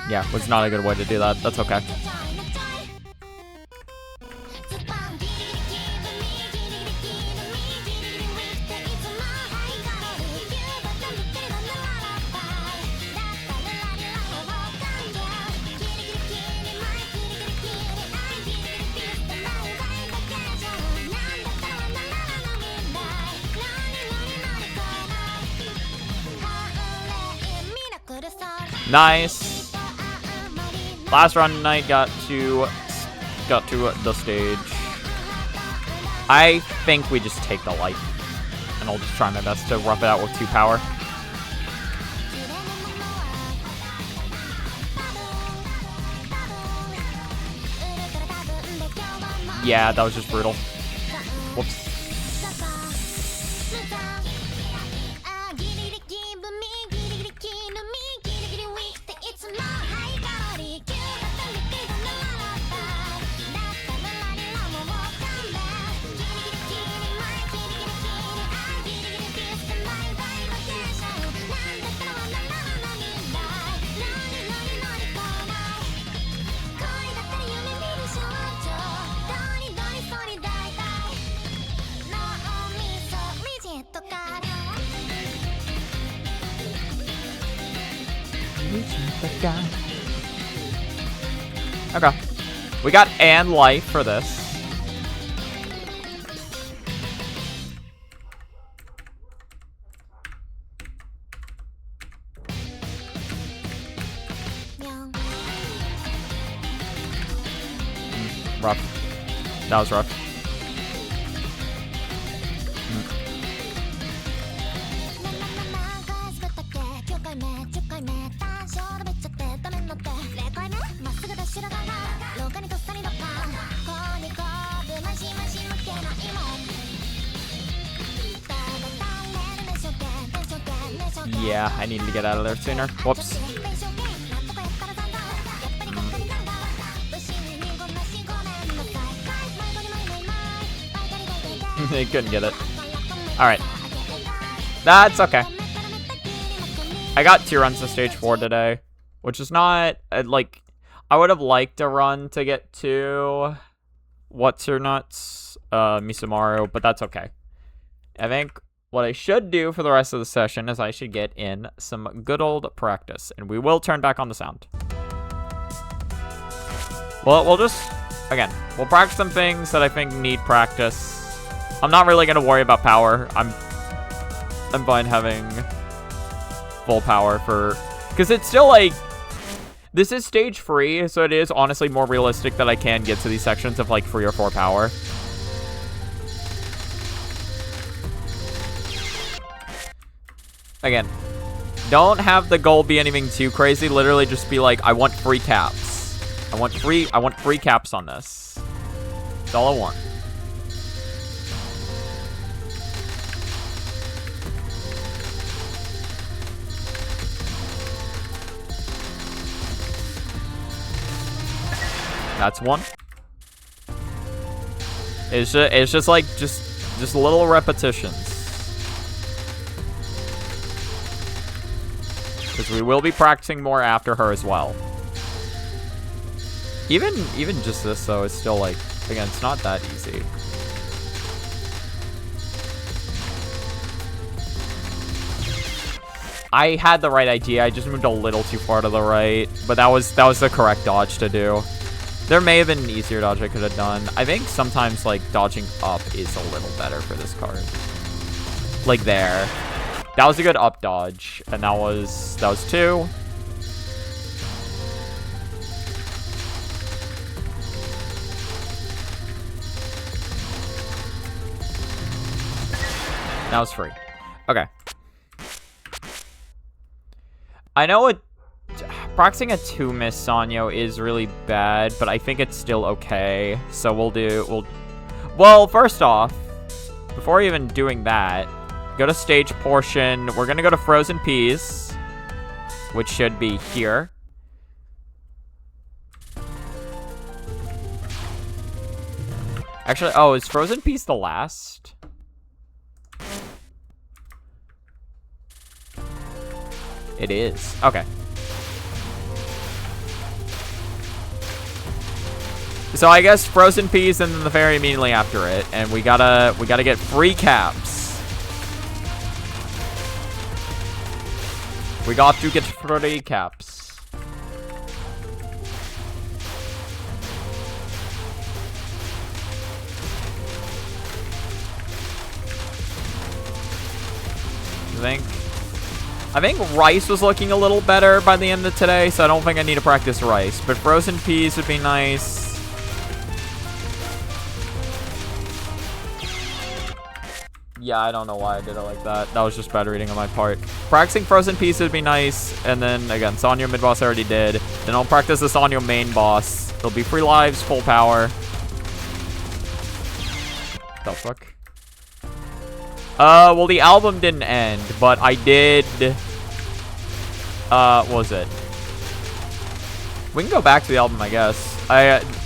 A: Yeah, was not a good way to do that. That's okay. Nice. Last round tonight got to the stage. I think we just take the light, and I'll just try my best to rough it out with 2 power. Yeah, that was just brutal. Whoops. Okay. We got and life for this. Rough. That was rough. Yeah, I needed to get out of there sooner. Whoops. He couldn't get it. Alright. That's okay. I got 2 runs to stage 4 today, which is not, like, I would have liked a run to get to What's Her Nuts, Misumaru, but that's okay. I think what I should do for the rest of the session is I should get in some good old practice, and we will turn back on the sound. Well, we'll just, again, we'll practice some things that I think need practice. I'm not really gonna worry about power. I'm fine having full power for, because it's still like, this is stage free, so it is honestly more realistic that I can get to these sections of like 3 or 4 power. Again, don't have the goal be anything too crazy. Literally just be like, I want free caps. I want free caps on this. That's all I want. That's one. It's just like just little repetitions. Because we will be practicing more after her as well. Even just this though is still like, again, it's not that easy. I had the right idea. I just moved a little too far to the right, but that was the correct dodge to do. There may have been an easier dodge I could have done. I think sometimes, like, dodging up is a little better for this card. Like, there. That was a good up dodge. And that was 2. That was 3. Okay. I know it... Practicing a 2-miss Sanyo is really bad, but I think it's still okay. So well, first off, before even doing that, go to stage portion. We're gonna go to Frozen Peas, which should be here. Actually, oh, is Frozen Peas the last? It is. Okay. So I guess Frozen Peas and then the fairy immediately after it, and we gotta get free caps. We got to get free caps. I think Rice was looking a little better by the end of today, so I don't think I need to practice Rice. But Frozen Peas would be nice. Yeah, I don't know why I did it like that. That was just bad reading on my part. Practicing Frozen Peas would be nice. And then, again, Sanyo mid-boss I already did. Then I'll practice the Sanyo main boss. There'll be free lives, full power. The fuck? Well, the album didn't end, but I did... what was it? We can go back to the album, I guess.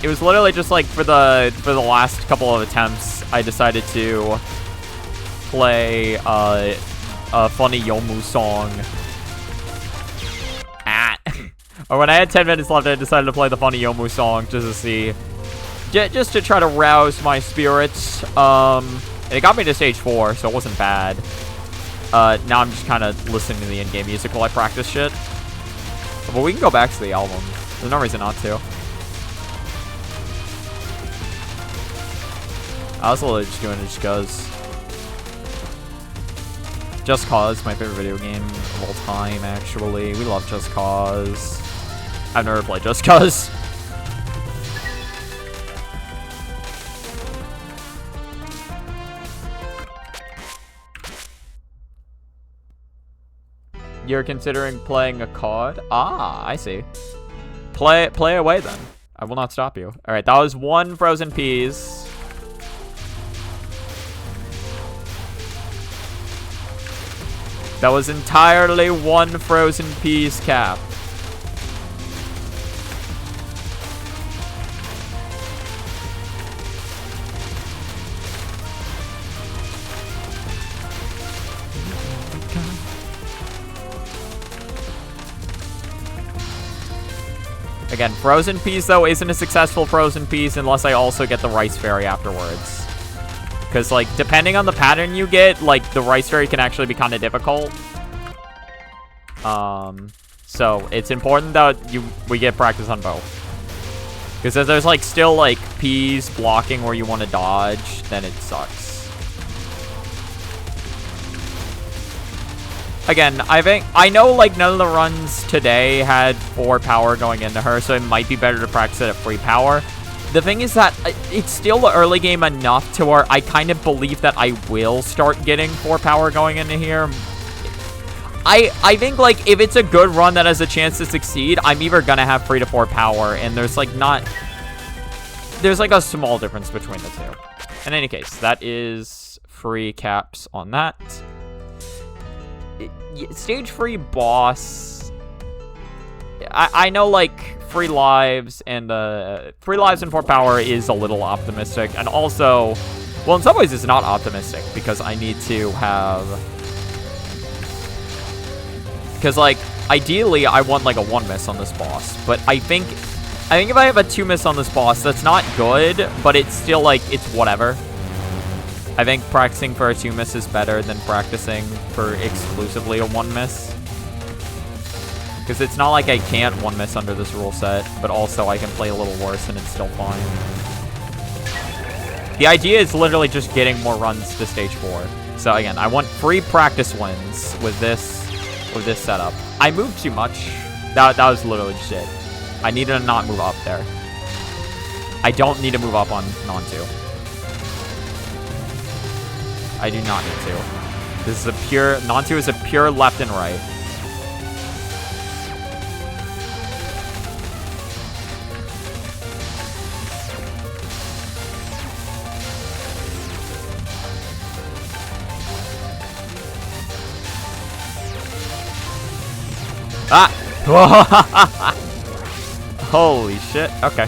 A: It was literally just, like, for the last couple of attempts, I decided to... play a funny Yomu song or when I had 10 minutes left, I decided to play the funny Yomu song just to see, just to try to rouse my spirits. And it got me to stage 4, so it wasn't bad. Now I'm just kind of listening to the in-game music while I practice shit. But we can go back to the album. There's no reason not to. I was literally just doing it just because. Just Cause, my favorite video game of all time, actually. We love Just Cause. I've never played Just Cause. You're considering playing a COD? Ah, I see. Play away then. I will not stop you. Alright, that was 1 Frozen Peas. That was entirely 1 Frozen Peas cap. Again, Frozen Peas, though, isn't a successful Frozen Peas unless I also get the Rice Fairy afterwards. Because, like, depending on the pattern you get, like, the Rice Fairy can actually be kind of difficult. So it's important that we get practice on both. Because if there's, like, still, like, Peas blocking where you want to dodge, then it sucks. Again, I know like none of the runs today had 4 power going into her, so it might be better to practice it at 3 power. The thing is that it's still the early game enough to where I kind of believe that I will start getting 4 power going into here. I think, like, if it's a good run that has a chance to succeed, I'm either gonna have 3 to 4 power, and there's, like, there's, like, a small difference between the two. In any case, that is free caps on that. Stage 3 boss, I know, like, free lives and 4 power is a little optimistic, and also, well, in some ways it's not optimistic, because I need to have... Because, like, ideally, I want, like, a 1 miss on this boss. But I think if I have a 2 miss on this boss, that's not good, but it's still, like, it's whatever. I think practicing for a 2 miss is better than practicing for exclusively a 1 miss. Because it's not like I can't 1 miss under this rule set, but also I can play a little worse and it's still fine. The idea is literally just getting more runs to stage 4. So, again, I want free practice wins with this setup. I moved too much. That was literally just it. I needed to not move up there. I don't need to move up on non-2. I do not need to. This is a pure... Non-2 is a pure left and right. Ah! Holy shit. Okay.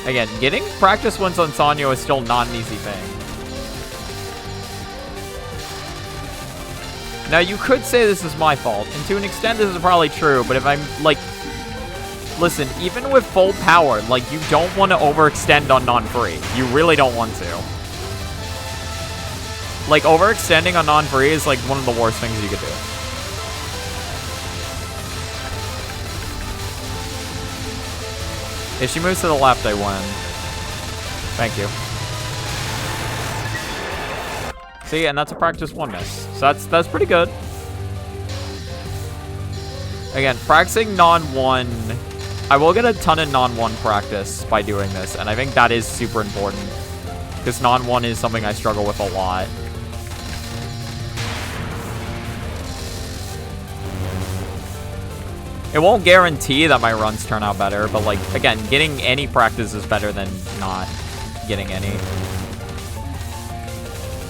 A: Again, getting practice wins on Sanyo is still not an easy thing. Now, you could say this is my fault, and to an extent this is probably true, but if I'm, like... Listen, even with full power, like, you don't want to overextend on non-free. You really don't want to. Like, overextending on non-free is, like, one of the worst things you could do. If she moves to the left, I win. Thank you. See, and that's a practice 1 miss. So that's pretty good. Again, practicing non-1. I will get a ton of non-1 practice by doing this, and I think that is super important. Because non-1 is something I struggle with a lot. It won't guarantee that my runs turn out better, but, like, again, getting any practice is better than not getting any.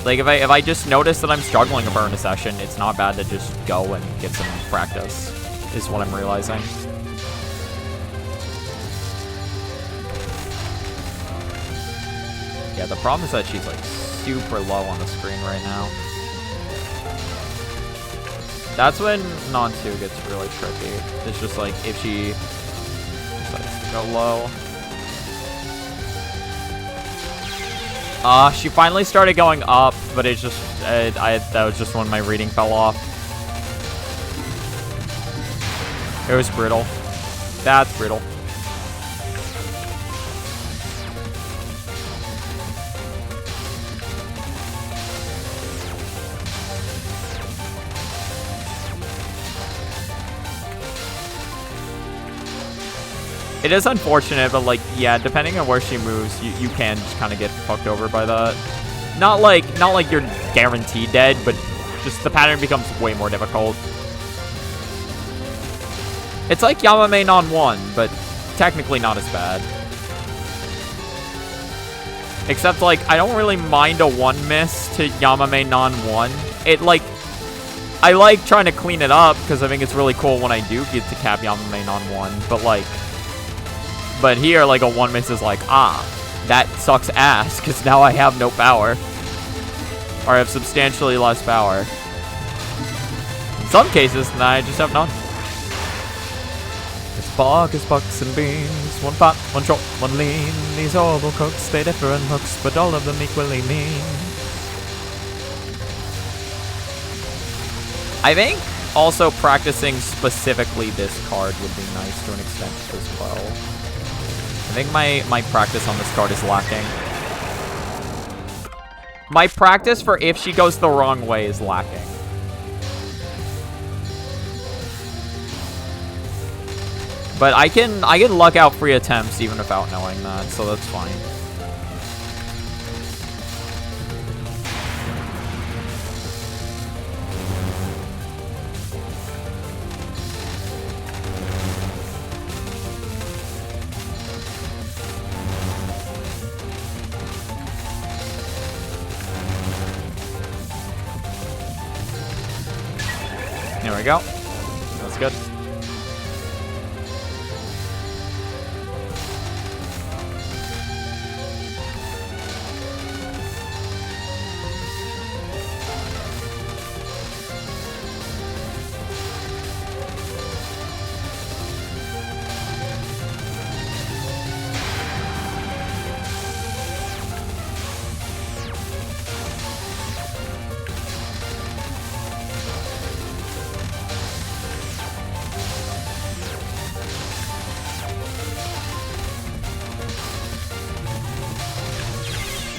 A: Like, if I just notice that I'm struggling over in a session, it's not bad to just go and get some practice, is what I'm realizing. Yeah, the problem is that she's, like, super low on the screen right now. That's when non-2 gets really tricky. It's just, like, if she decides to go low. She finally started going up, but it's just, that was just when my reading fell off. It was brutal. That's brutal. It is unfortunate, but, like, yeah, depending on where she moves, you can just kind of get fucked over by that. Not like you're guaranteed dead, but just the pattern becomes way more difficult. It's like Yamame non-1, but technically not as bad. Except, like, I don't really mind a 1 miss to Yamame non-1. It, like, I like trying to clean it up, because I think it's really cool when I do get to cap Yamame non-1, but, like... But here, like, a 1 miss is like, that sucks ass, because now I have no power. Or I have substantially less power. In some cases, then I just have none. It's bark, it's bucks and beans. 1 fat, 1 short, 1 lean. These horrible cooks, they differ in hooks, but all of them equally mean. I think also practicing specifically this card would be nice to an extent as well. I think my practice on this card is lacking. My practice for if she goes the wrong way is lacking. But I can luck out free attempts even without knowing that, so that's fine. There we go. That's good.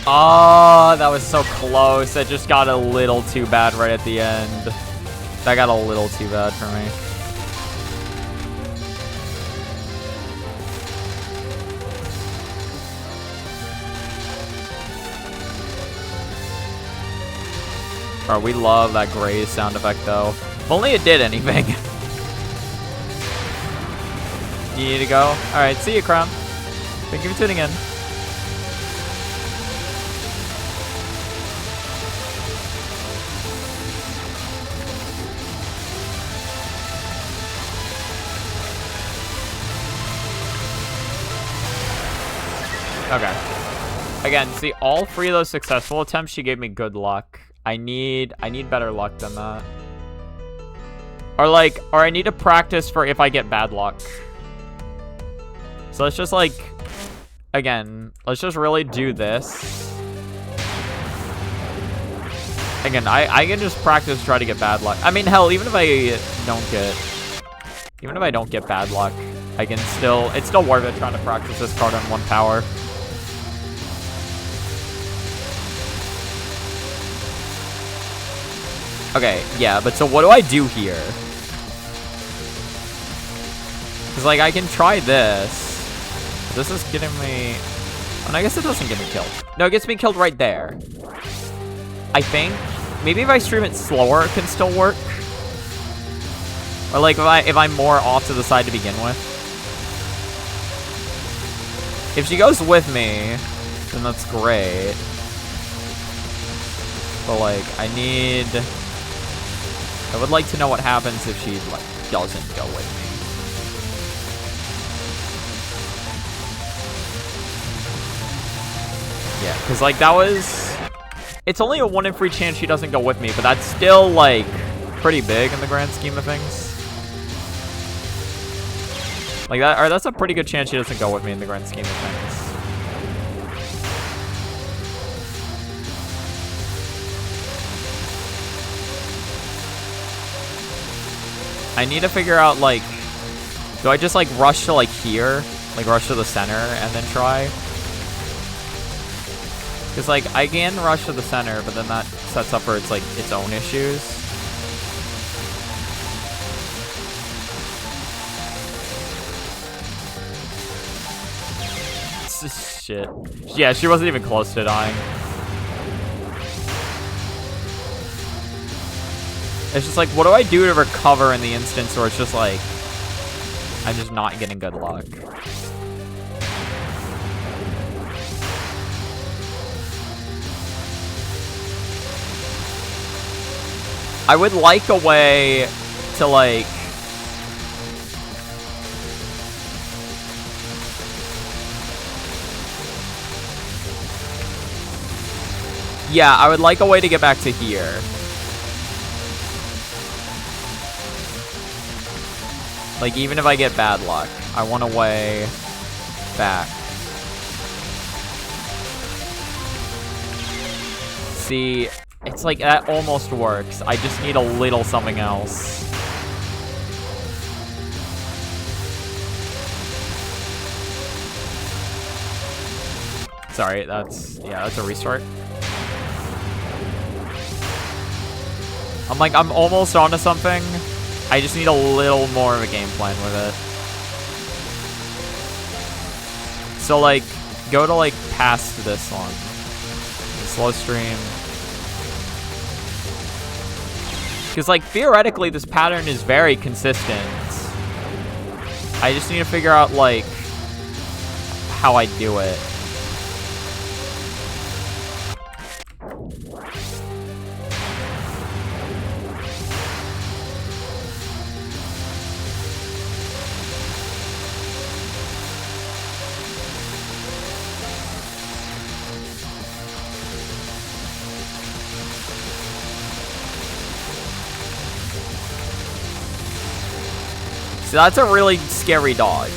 A: Oh, that was so close. It just got a little too bad right at the end. That got a little too bad for me. Bro, we love that graze sound effect, though. If only it did anything. You need to go? Alright, see you, Crown. Thank you for tuning in. Okay. Again, see, all three of those successful attempts, she gave me good luck. I need better luck than that. Or I need to practice for if I get bad luck. So let's just again, let's just really do this. Again, I can just practice try to get bad luck. I mean, hell, even if I don't get bad luck, I can still, it's still worth it trying to practice this card on 1 power. Okay, yeah, but so what do I do here? Because, I can try this. This is getting me... Oh, no, I guess it doesn't get me killed. No, it gets me killed right there. I think. Maybe if I stream it slower, it can still work. Or, if I'm more off to the side to begin with. If she goes with me, then that's great. But, I would like to know what happens if she, doesn't go with me. Yeah, because, that was... It's only a 1 in 3 chance she doesn't go with me, but that's still, pretty big in the grand scheme of things. That's a pretty good chance she doesn't go with me in the grand scheme of things. I need to figure out, do I just, rush to, here? Rush to the center and then try? Because, I can rush to the center, but then that sets up for its own issues. Shit. Yeah, she wasn't even close to dying. It's just what do I do to recover in the instance where it's just I'm just not getting good luck? I would like a way to yeah, I would like a way to get back to here. Even if I get bad luck, I want a way back. See, It's like, that almost works. I just need a little something else. Sorry, that's a restart. I'm almost onto something. I just need a little more of a game plan with it. So, like, go to, like, past this one. Slow stream. Because, like, theoretically, this pattern is very consistent. I just need to figure out, like, how I do it. So that's a really scary dodge.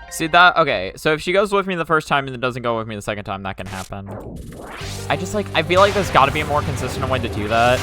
A: See that? Okay, so if she goes with me the first time and then doesn't go with me the second time, that can happen. I feel like there's gotta be a more consistent way to do that.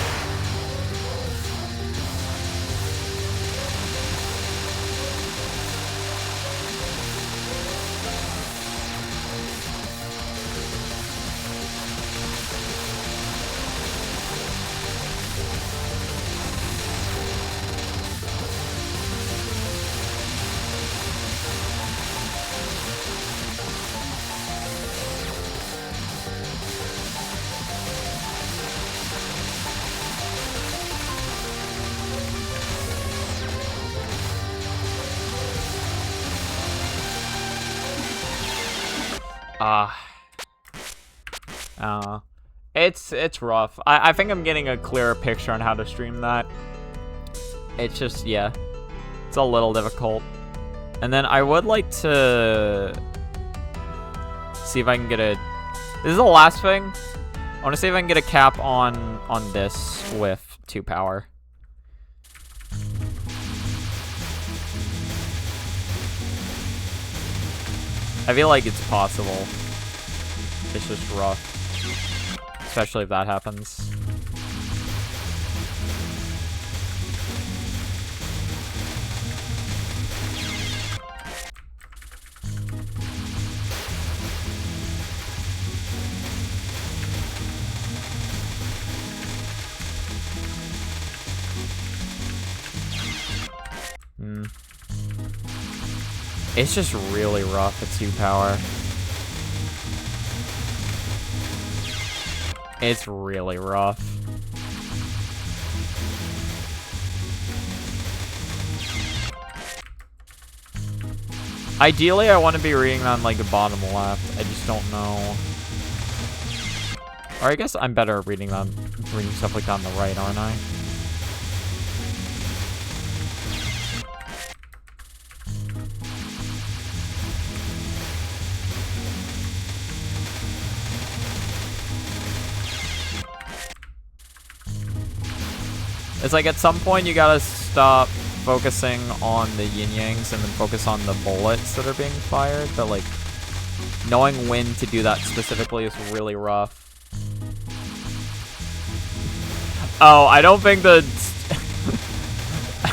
A: It's rough. I think I'm getting a clearer picture on how to stream that. It's just, yeah. It's a little difficult. And then I would like to see if I can get a... This is the last thing. I want to see if I can get a cap on this with 2 power. I feel like it's possible. It's just rough. Especially if that happens. It's just really rough at 2 power. It's really rough. Ideally, I want to be reading on, like, the bottom left. I just don't know. Or I guess I'm better at reading stuff like on the right, aren't I? It's like at some point you gotta stop focusing on the yin-yangs and then focus on the bullets that are being fired, but like knowing when to do that specifically is really rough. Oh, I don't think the...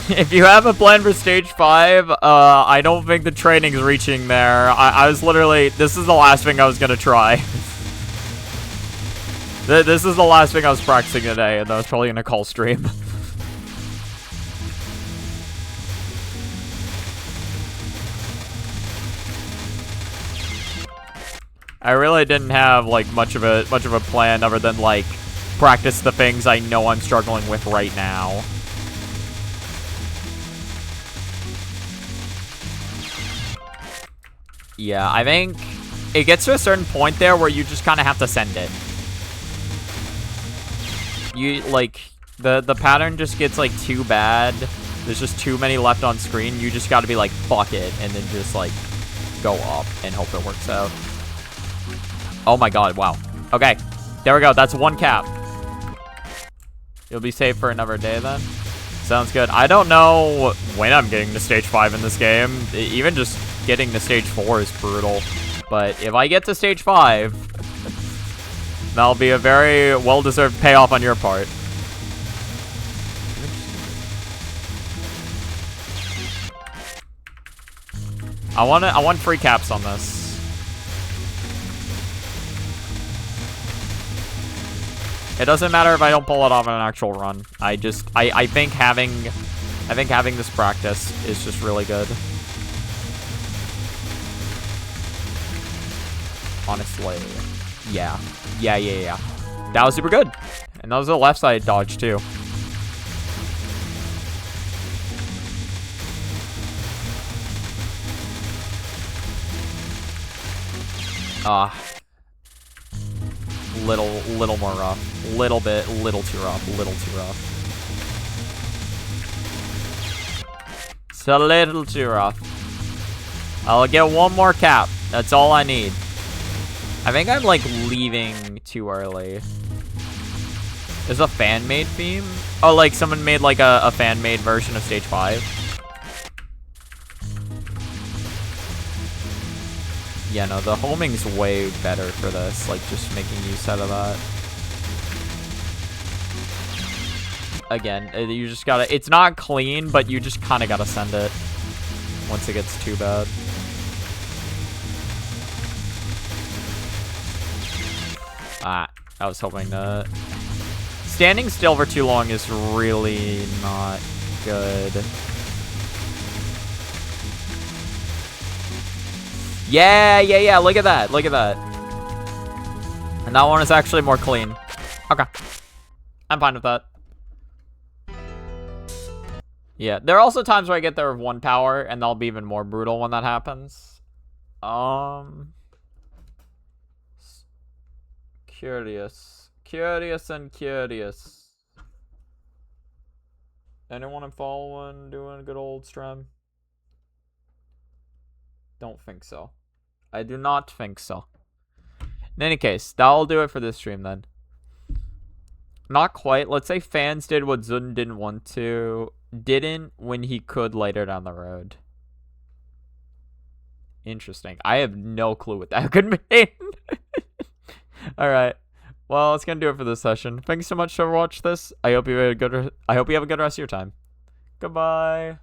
A: If you have a plan for stage 5, I don't think the training's reaching there. I was literally... This is the last thing I was gonna try. This is the last thing I was practicing today, and I was probably gonna call stream. I really didn't have like much of a plan other than like practice the things I know I'm struggling with right now. Yeah, I think it gets to a certain point there where you just kind of have to send it. You like the pattern just gets like too bad. There's just too many left on screen. You just got to be like fuck it and then just like go up and hope it works out. Oh my god, wow. Okay, there we go. That's 1 cap. You'll be safe for another day then? Sounds good. I don't know when I'm getting to stage 5 in this game. Even just getting to stage 4 is brutal. But if I get to stage 5, that'll be a very well-deserved payoff on your part. I want free caps on this. It doesn't matter if I don't pull it off in an actual run. I think having this practice is just really good. Honestly. Yeah. That was super good. And that was a left side dodge too. Little more rough. Little too rough. It's a little too rough. I'll get one more cap. That's all I need. I think I'm like leaving too early. There's a fan-made theme? Oh, like someone made like a fan-made version of stage 5. Yeah, no, the homing's way better for this, like, just making use out of that. Again, you just gotta, it's not clean, but you just kinda gotta send it once it gets too bad. I was hoping to... Standing still for too long is really not good. Yeah, look at that. And that one is actually more clean. Okay. I'm fine with that. Yeah, there are also times where I get there with 1 power, and that'll be even more brutal when that happens. Curious. Anyone I'm following doing a good old stream? Don't think so. I do not think so. In any case, that'll do it for this stream then. Not quite. Let's say fans did what Zun didn't want to. Didn't when he could later down the road. Interesting. I have no clue what that could mean. Alright. Well, that's gonna do it for this session. Thanks so much for watching this. I hope you have a good rest of your time. Goodbye.